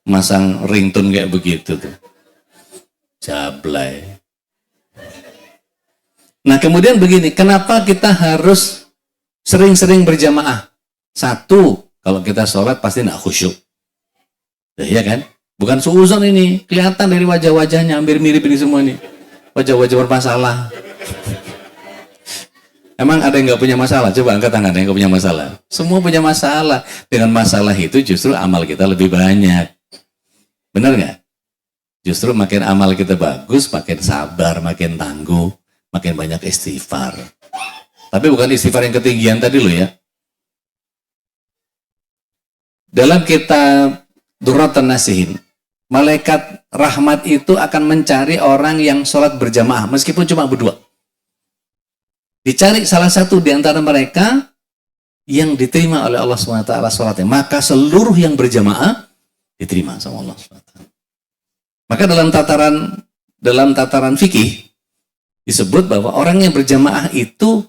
masang ringtone kayak begitu tuh. Jablay. Nah kemudian begini, kenapa kita harus sering-sering berjamaah? Satu, kalau kita sholat pasti nggak khusyuk. Ya kan? Bukan suuzon ini, kelihatan dari wajah-wajahnya hampir mirip ini semua nih. Wajah-wajah bermasalah. Emang ada yang nggak punya masalah? Coba angkat tangan yang nggak punya masalah. Semua punya masalah. Dengan masalah itu justru amal kita lebih banyak. Benar nggak? Justru makin amal kita bagus, makin sabar, makin tangguh, makin banyak istighfar. Tapi bukan istighfar yang ketinggian tadi loh ya. Dalam kitab Durratun Nasihin, malaikat rahmat itu akan mencari orang yang sholat berjamaah, meskipun cuma berdua. Dicari salah satu di antara mereka yang diterima oleh Allah SWT sholatnya. Maka seluruh yang berjamaah diterima sama Allah SWT. Maka dalam tataran fikih disebut bahwa orang yang berjamaah itu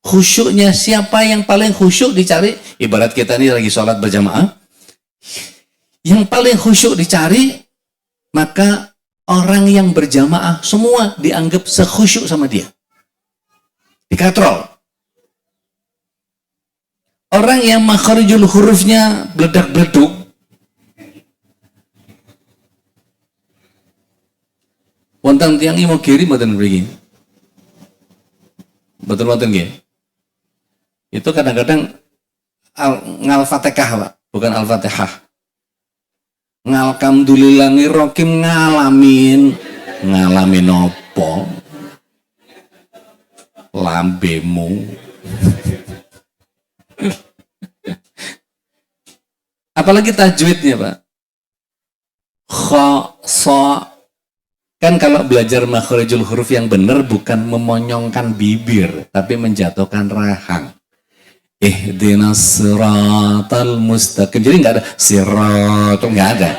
khusyuknya, siapa yang paling khusyuk dicari. Ibarat kita ini lagi sholat berjamaah, yang paling khusyuk dicari, maka orang yang berjamaah semua dianggap sekhusyuk sama dia. Dikatrol. Orang yang makharijul hurufnya beledak-beleduk, wonten tiyang mau kiri mboten mriki. Betul-betul nggih. Itu kadang-kadang ngal-Fatihah, Pak, bukan Al-Fatihah. Ngalhamdulillah ngirokim ngalamin opo? Lambemu. Apalagi tajwidnya, Pak. Kha, so. Kan kalau belajar makharijul huruf yang benar bukan memonyongkan bibir, tapi menjatuhkan rahang. Ihdinas siratal mustaqim. Jadi nggak ada sirat, nggak ada.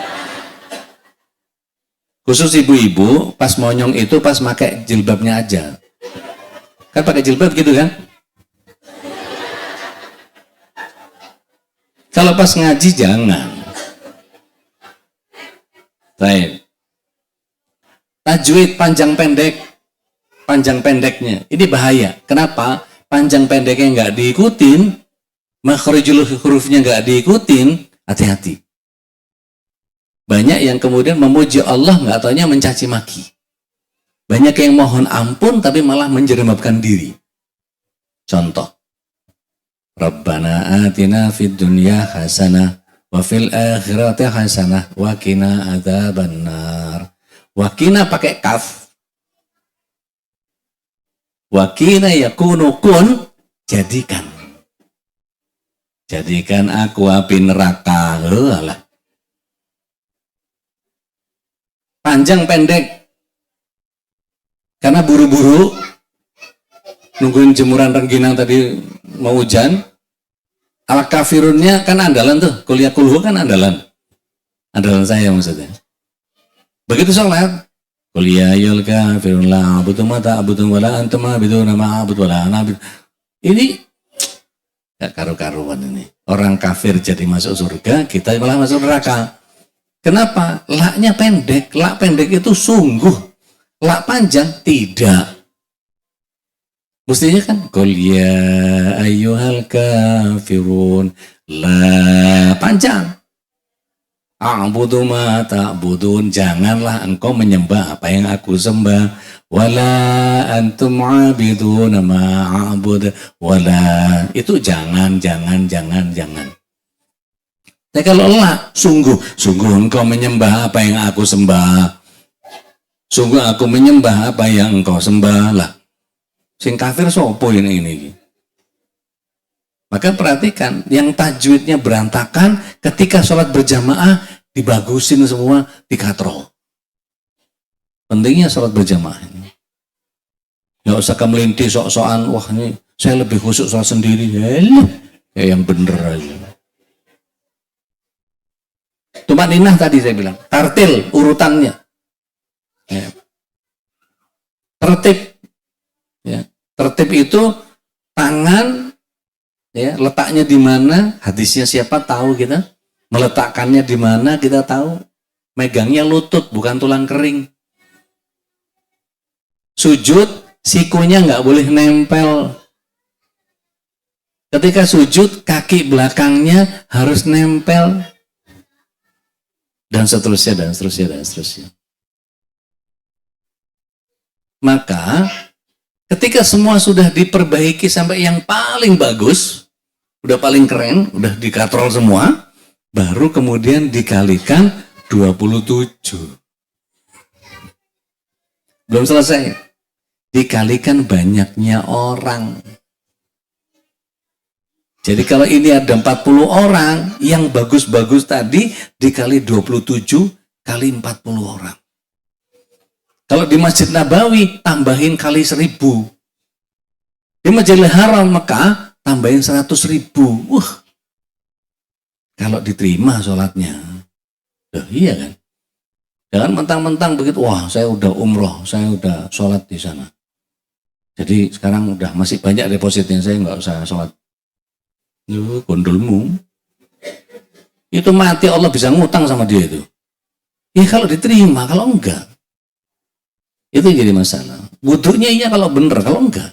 Khusus ibu-ibu pas monyong itu pas pakai jilbabnya aja. Kan pakai jilbab gitu kan? Kalau pas ngaji jangan. Baik. Tajwid panjang pendeknya ini bahaya. Kenapa? Panjang pendeknya nggak diikutin, makharijul hurufnya nggak diikutin, hati-hati. Banyak yang kemudian memuji Allah nggak taunya mencaci maki. Banyak yang mohon ampun tapi malah menjerembabkan diri. Contoh, Rabbana atina fid dunya hasanah wa fil akhirati hasanah wa qina adzabannar. Wakina pakai kaf. Wakina yakunu kun, jadikan. Jadikan aku api neraka. Alah. Panjang pendek. Karena buru-buru nungguin jemuran rengginang tadi mau hujan. Al-kafirunnya kan andalan tuh. Kuliah kulhu kan andalan. Andalan saya maksudnya. Begitu sholat, kuliah yul kafirun la abudu mata abudu wala antum abiduna ma abud wala anabid. Ini gak karu-karuan ini. Orang kafir jadi masuk surga, kita malah masuk neraka. Kenapa? Laknya pendek. Lak pendek itu sungguh. Lak panjang tidak. Mestinya kan kuliah ayyuhal kafirun la panjang. A'budu ma ta'budun, janganlah engkau menyembah apa yang aku sembah. Wala antum 'abiduna ma a'bud. Wala, itu jangan. Tapi kalau Allah, sungguh engkau menyembah apa yang aku sembah. Sungguh aku menyembah apa yang engkau sembah. Lah, sing kafir sopo ini. Maka perhatikan, yang tajwidnya berantakan ketika sholat berjamaah dibagusin semua, dikatrol. Pentingnya sholat berjamaah ini. Nggak usah kemelinti sok-sokan, wah ini saya lebih khusyuk sholat sendiri. Ya yang bener aja. Tumaninah tadi saya bilang, tartil urutannya. Ya. Tertib. Tertib itu tangan ya, letaknya di mana, hadisnya siapa tahu kita, meletakkannya di mana kita tahu, megangnya lutut bukan tulang kering. Sujud sikunya nggak boleh nempel. Ketika sujud kaki belakangnya harus nempel, dan seterusnya dan seterusnya dan seterusnya. Maka ketika semua sudah diperbaiki sampai yang paling bagus, udah paling keren, udah dikatrol semua, baru kemudian dikalikan 27. Belum selesai. Dikalikan banyaknya orang. Jadi kalau ini ada 40 orang, yang bagus-bagus tadi dikali 27 kali 40 orang. Kalau di Masjid Nabawi, tambahin kali 1000. Di Masjidil Haram Mekah, tambahin 100.000. Kalau diterima sholatnya. Iya kan? Jangan mentang-mentang begitu, wah saya udah umroh, saya udah sholat di sana. Jadi sekarang udah masih banyak depositnya, saya nggak usah sholat. Lu gondolmu. Itu mati Allah bisa ngutang sama dia itu. Ya kalau diterima, kalau enggak. Itu yang jadi masalah. Wudhunya iya kalau benar, kalau enggak.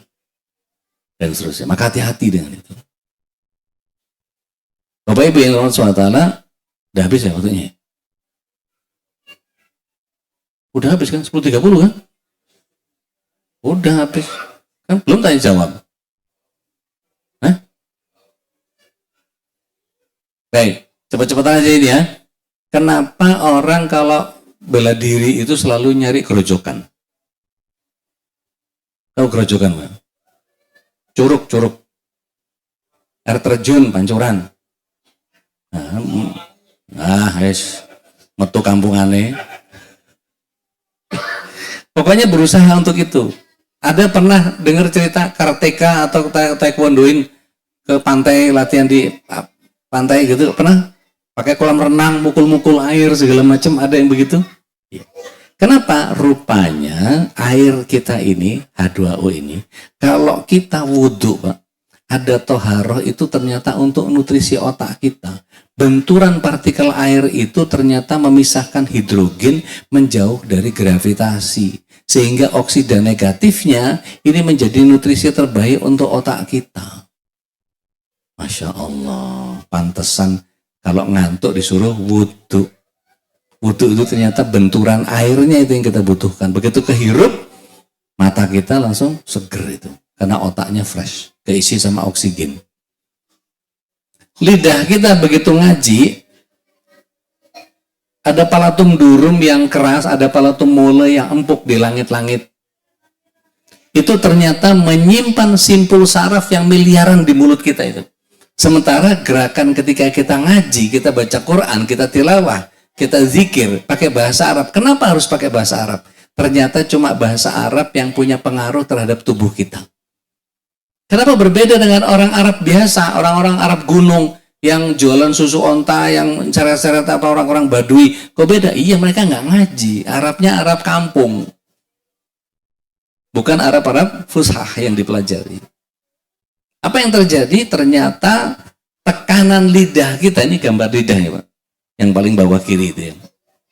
Dan seterusnya. Maka hati-hati dengan itu. Bapak Ibu yang Allah SWT, udah habis ya waktunya? Udah habis kan? 10.30 kan? Udah habis. Kan belum tanya jawab. Hah? Baik, cepat-cepat aja ini ya. Kenapa orang kalau bela diri itu selalu nyari gerojokan? Tahu gerojokan Pak? Curug. Air terjun, pancuran. Guys, metu kampungane. Pokoknya berusaha untuk itu. Ada pernah dengar cerita karateka atau taekwondoin ke pantai, latihan di pantai gitu? Pernah? Pakai kolam renang, mukul-mukul air segala macam, ada yang begitu? Kenapa? Rupanya air kita ini, H2O ini, kalau kita wudhu Pak, ada toharoh itu ternyata untuk nutrisi otak kita. Benturan partikel air itu ternyata memisahkan hidrogen menjauh dari gravitasi. Sehingga oksida negatifnya ini menjadi nutrisi terbaik untuk otak kita. Masya Allah, pantesan kalau ngantuk disuruh wudhu. Wudhu itu ternyata benturan airnya itu yang kita butuhkan. Begitu kehirup, mata kita langsung seger itu. Karena otaknya fresh, keisi sama oksigen. Lidah kita begitu ngaji, ada palatum durum yang keras, ada palatum mole yang empuk di langit-langit. Itu ternyata menyimpan simpul saraf yang miliaran di mulut kita itu. Sementara gerakan ketika kita ngaji, kita baca Quran, kita tilawah, kita zikir, pakai bahasa Arab. Kenapa harus pakai bahasa Arab? Ternyata cuma bahasa Arab yang punya pengaruh terhadap tubuh kita. Kenapa berbeda dengan orang Arab biasa, orang-orang Arab gunung yang jualan susu onta, yang seret-seret apa orang-orang Badui? Kok beda? Iya, mereka nggak ngaji. Arabnya Arab kampung. Bukan Arab-Arab fushah yang dipelajari. Apa yang terjadi? Ternyata tekanan lidah kita, ini gambar lidah ya Pak. Yang paling bawah kiri itu ya.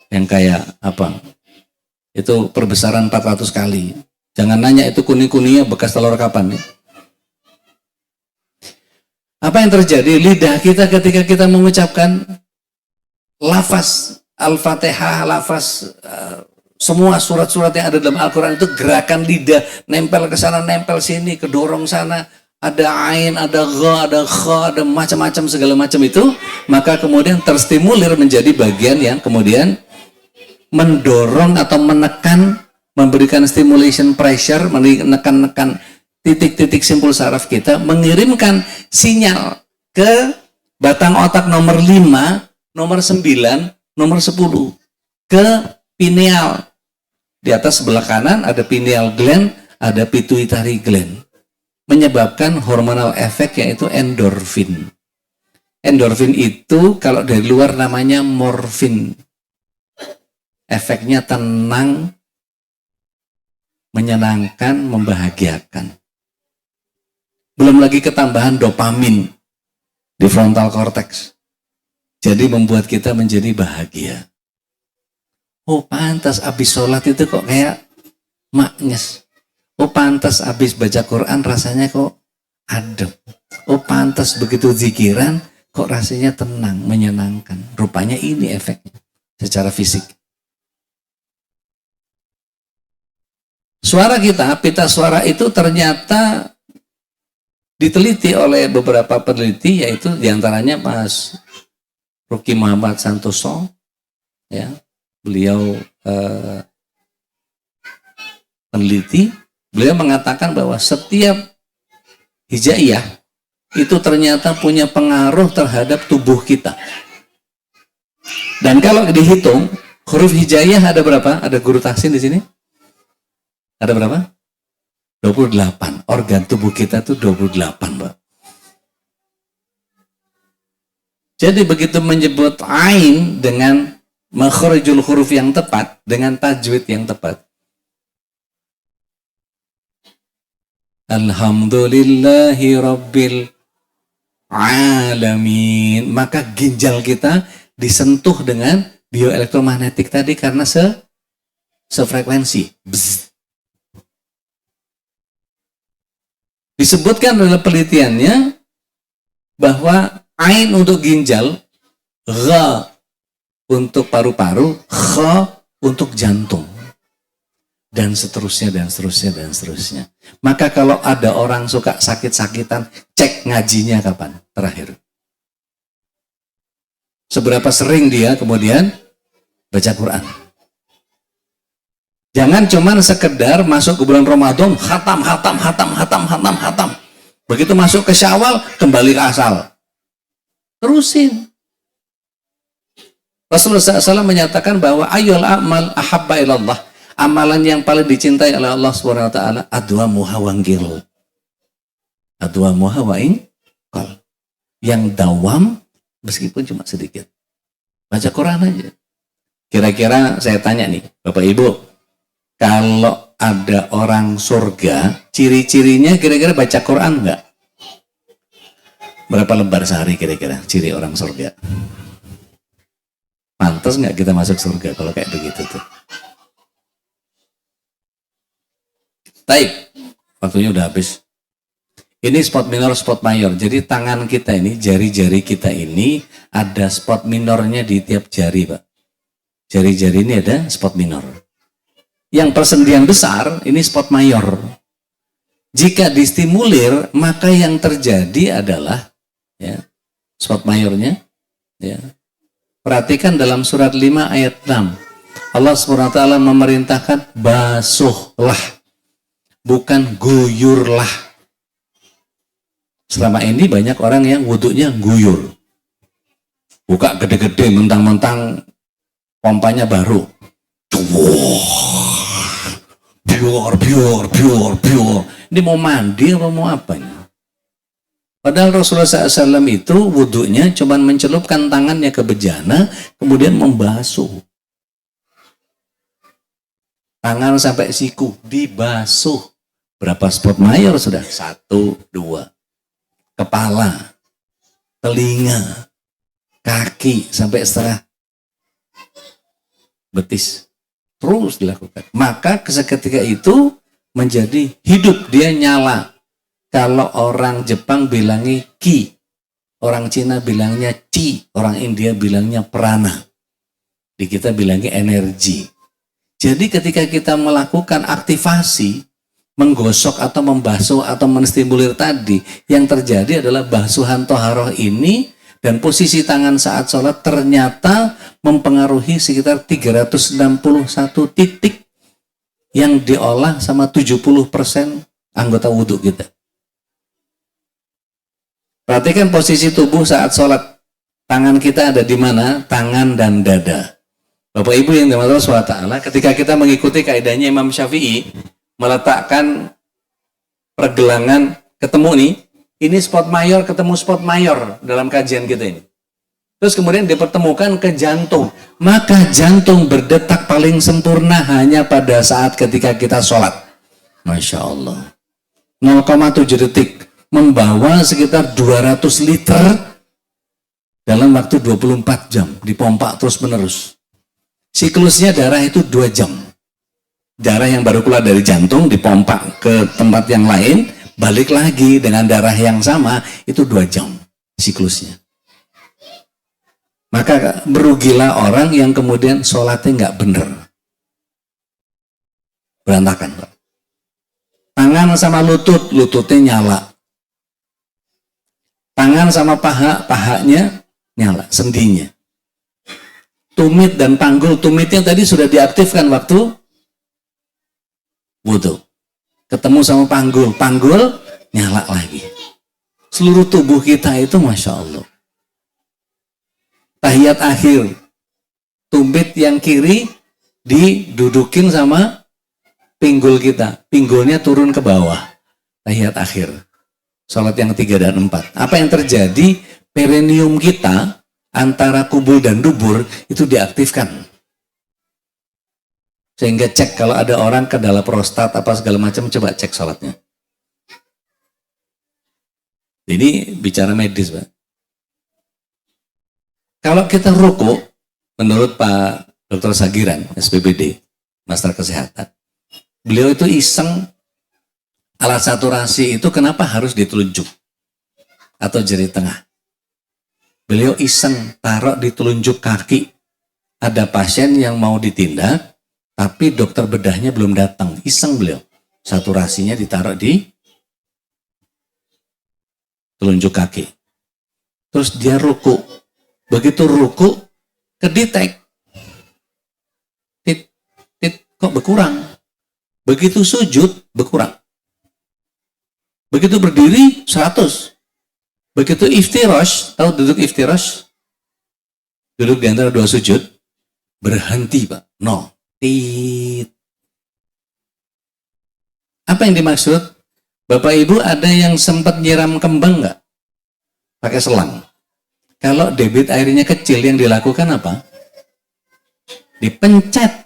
Yang kayak apa? Itu perbesaran 400 kali. Jangan nanya itu kuning-kuningnya bekas telur kapan ya. Apa yang terjadi? Lidah kita ketika kita mengucapkan lafaz Al-Fatihah, lafaz semua surat-surat yang ada dalam Al-Quran itu gerakan lidah, nempel ke sana, nempel sini, kedorong sana, ada ain, ada gha, ada kha, ada macam-macam segala macam itu, maka kemudian terstimulir menjadi bagian yang kemudian mendorong atau menekan, memberikan stimulation pressure, menekan titik-titik simpul saraf kita, mengirimkan sinyal ke batang otak nomor 5, nomor 9, nomor 10, ke pineal. Di atas sebelah kanan ada pineal gland, ada pituitary gland. Menyebabkan hormonal efek yaitu endorfin. Endorfin itu kalau dari luar namanya morfin. Efeknya tenang, menyenangkan, membahagiakan. Belum lagi ketambahan dopamin di frontal cortex. Jadi membuat kita menjadi bahagia. Oh pantas abis sholat itu kok kayak maknyes. Oh pantas abis baca Quran rasanya kok adem. Oh pantas begitu zikiran kok rasanya tenang, menyenangkan. Rupanya ini efeknya secara fisik. Suara kita, pita suara itu ternyata diteliti oleh beberapa peneliti, yaitu diantaranya Mas Ruki Muhammad Santoso, ya, beliau peneliti, beliau mengatakan bahwa setiap hijaiyah itu ternyata punya pengaruh terhadap tubuh kita. Dan kalau dihitung, huruf hijaiyah ada berapa? Ada guru tahsin di sini? Ada berapa? 28. Organ tubuh kita itu 28, Mbak. Jadi begitu menyebut ain dengan makharijul huruf yang tepat, dengan tajwid yang tepat. Alhamdulillahi rabbil alamin. Maka ginjal kita disentuh dengan bioelektromagnetik tadi karena sefrekuensi. Disebutkan dalam penelitiannya bahwa ain untuk ginjal, gha untuk paru-paru, kha untuk jantung, dan seterusnya, dan seterusnya, dan seterusnya. Maka kalau ada orang suka sakit-sakitan, cek ngajinya kapan terakhir. Seberapa sering dia kemudian baca Quran. Jangan cuman sekedar masuk ke bulan Ramadan, khatam. Begitu masuk ke Syawal, kembali ke asal. Terusin. Rasulullah SAW menyatakan bahwa ayyul a'mal ahabba ilallah. Amalan yang paling dicintai oleh Allah SWT, adwamuha wangkil. Adwamuha wa'ingkal. Yang dawam, meskipun cuma sedikit. Baca Quran aja. Kira-kira saya tanya nih, Bapak Ibu, kalau ada orang surga, ciri-cirinya kira-kira baca Quran enggak? Berapa lembar sehari kira-kira ciri orang surga? Pantas nggak kita masuk surga kalau kayak begitu tuh? Taib, waktunya udah habis. Ini spot minor, spot mayor. Jadi tangan kita ini, jari-jari kita ini ada spot minornya di tiap jari, Pak. Jari-jari ini ada spot minor. Yang persendian besar, ini spot mayor. Jika distimulir, maka yang terjadi adalah ya, spot mayornya. Ya. Perhatikan dalam surat 5 ayat 6. Allah SWT memerintahkan basuhlah, bukan guyurlah. Selama ini banyak orang yang wudhunya guyur. Buka gede-gede, mentang-mentang pompanya baru. Biur. Ini mau mandi atau mau apa? Padahal Rasulullah SAW itu wudhunya cuma mencelupkan tangannya ke bejana, kemudian membasuh. Tangan sampai siku, dibasuh. Berapa spot mayor sudah? 1, 2. Kepala, telinga, kaki, sampai setengah betis. Terus dilakukan. Maka seketika itu menjadi hidup, dia nyala. Kalau orang Jepang bilangnya ki, orang Cina bilangnya chi, orang India bilangnya prana. Di kita bilangnya energi. Jadi ketika kita melakukan aktivasi, menggosok atau membasuh atau menstimulir tadi, yang terjadi adalah basuhan toharoh ini dan posisi tangan saat sholat ternyata mempengaruhi sekitar 361 titik yang diolah sama 70% anggota wudhu kita. Perhatikan posisi tubuh saat sholat. Tangan kita ada di mana? Tangan dan dada. Bapak Ibu yang dirahmati Allah SWT, ketika kita mengikuti kaidahnya Imam Syafi'i, meletakkan pergelangan ketemu nih, ini spot mayor ketemu spot mayor dalam kajian kita ini. Terus kemudian dipertemukan ke jantung. Maka jantung berdetak paling sempurna hanya pada saat ketika kita sholat. Masya Allah. 0,7 detik. membawa sekitar 200 liter dalam waktu 24 jam, dipompa terus menerus. Siklusnya darah itu 2 jam. Darah yang baru keluar dari jantung dipompa ke tempat yang lain, balik lagi dengan darah yang sama, itu 2 jam siklusnya. Maka merugilah orang yang kemudian sholatnya nggak bener. Berantakan, Pak. Tangan sama lutut, lututnya nyala. Tangan sama paha, pahanya nyala, sendinya. Tumit dan panggul, tumitnya tadi sudah diaktifkan waktu wudhu. Ketemu sama panggul, panggul nyala lagi. Seluruh tubuh kita itu Masya Allah. Tahiyat akhir, tumit yang kiri didudukin sama pinggul kita. Pinggulnya turun ke bawah. Tahiyat akhir. Salat yang 3 dan 4. Apa yang terjadi? Perineum kita antara kubul dan dubur itu diaktifkan. Sehingga cek kalau ada orang kendala prostat apa segala macam, coba cek salatnya. Ini bicara medis, Pak. Kalau kita ruku, menurut Pak Dr. Sagiran, SPBD, Master Kesehatan, beliau itu iseng alat saturasi itu kenapa harus ditelunjuk atau jari tengah. Beliau iseng taruh di telunjuk kaki. Ada pasien yang mau ditindak, tapi dokter bedahnya belum datang. Iseng beliau. Saturasinya ditaruh di telunjuk kaki. Terus dia ruku. Begitu ruku, kedetek. Kok berkurang? Begitu sujud, berkurang. Begitu berdiri, 100. Begitu iftirash, tahu duduk iftirash? Duduk di antara 2 sujud, berhenti, Pak. No. Tit. Apa yang dimaksud? Bapak Ibu ada yang sempat nyiram kembang nggak? Pakai selang. Kalau debit airnya kecil, yang dilakukan apa? Dipencet.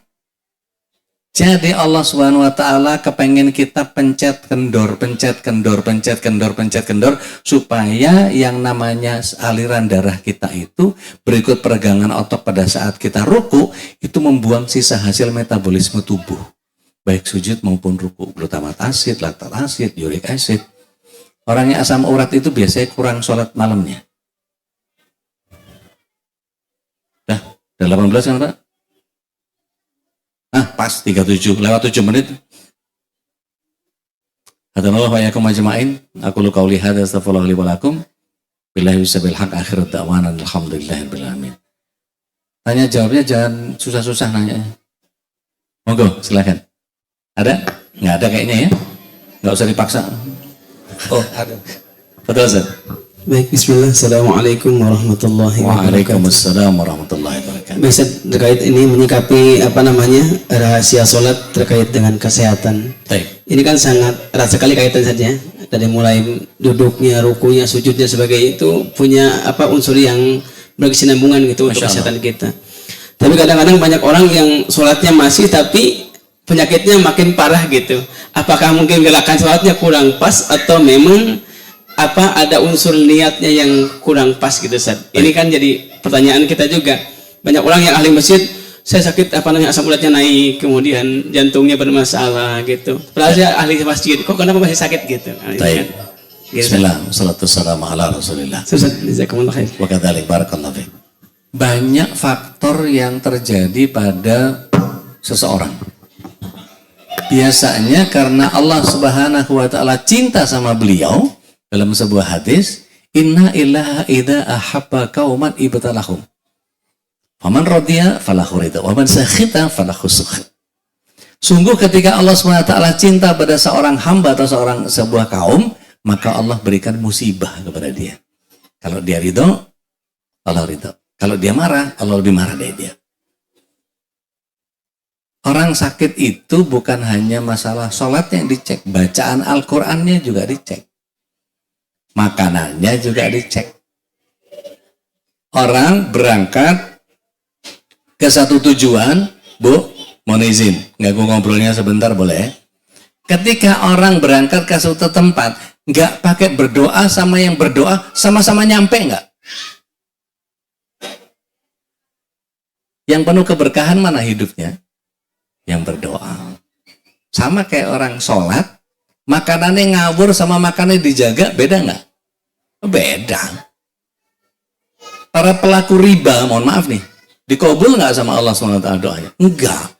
Jadi Allah Subhanahu wa taala kepengen kita pencet kendor supaya yang namanya aliran darah kita itu berikut peregangan otot pada saat kita ruku itu membuang sisa hasil metabolisme tubuh. Baik sujud maupun ruku, glutamat asid, laktat asid, uric acid. Orang yang asam urat itu biasanya kurang sholat malamnya. Udah 18 kan, Pak? Pas 37, lewat 7 menit. Hadanallahu wa iyyakum ajma'in. Aku lu qauli hadza astaghfirullah li wa lakum. Billahi wasabil haq akhirat da'wana alhamdulillahirabbil alamin. Tanya jawabnya jangan susah-susah nanya. Monggo, silakan. Ada? Nggak ada kayaknya ya? Nggak usah dipaksa. Oh, ada. Betul, Ustaz. Baik, bismillah. Assalamualaikum warahmatullahi wabarakatuh. Waalaikumsalam warahmatullahi wabarakatuh. Bisa terkait ini menyikapi rahasia sholat terkait dengan kesehatan. Baik. Ini kan sangat erat sekali kaitan saja. Dari mulai duduknya, rukunya, sujudnya sebagai itu punya unsur yang berkesinambungan gitu untuk kesehatan kita. Tapi kadang-kadang banyak orang yang sholatnya masih tapi penyakitnya makin parah gitu. Apakah mungkin gerakan sholatnya kurang pas atau memang ada unsur niatnya yang kurang pas gitu, Ustaz? Ini kan jadi pertanyaan kita juga. Banyak orang yang ahli masjid, saya sakit asam uratnya naik, kemudian jantungnya bermasalah gitu. Padahal saya ahli masjid, kok kenapa masih sakit gitu? Baik. Bismillah, wassalatu wassalamu ala Rasulillah. Ustaz, jazakumullah khair. Wa kadzalik barakallahu fiik. Banyak faktor yang terjadi pada seseorang. Biasanya karena Allah Subhanahu wa taala cinta sama beliau. Dalam sebuah hadis, inna ilaha idza ahabba qauman ibtalahum. Faman radiya falahu ridha, wa man sakhita falahu sukh. Sungguh ketika Allah SWT cinta pada seorang hamba atau sebuah kaum, maka Allah berikan musibah kepada dia. Kalau dia ridho, Allah ridho. Kalau dia marah, Allah lebih marah dari dia. Orang sakit itu bukan hanya masalah sholatnya yang dicek, bacaan Al-Qur'annya juga dicek. Makanannya juga dicek. Orang berangkat ke satu tujuan, Bu, mohon izin, ganggu ngobrolnya sebentar boleh? Ketika orang berangkat ke suatu tempat, nggak pakai berdoa sama yang berdoa sama-sama nyampe nggak? Yang penuh keberkahan mana hidupnya? Yang berdoa. Sama kayak orang sholat, makanannya ngawur sama makanannya dijaga, beda nggak? Beda. Para pelaku riba, mohon maaf nih, dikabul nggak sama Allah SWT doanya? Enggak.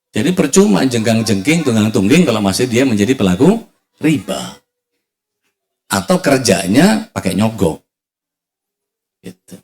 Jadi percuma jenggang-jengking, tunggang-tungging kalau masih dia menjadi pelaku riba. Atau kerjanya pakai nyogok. Gitu.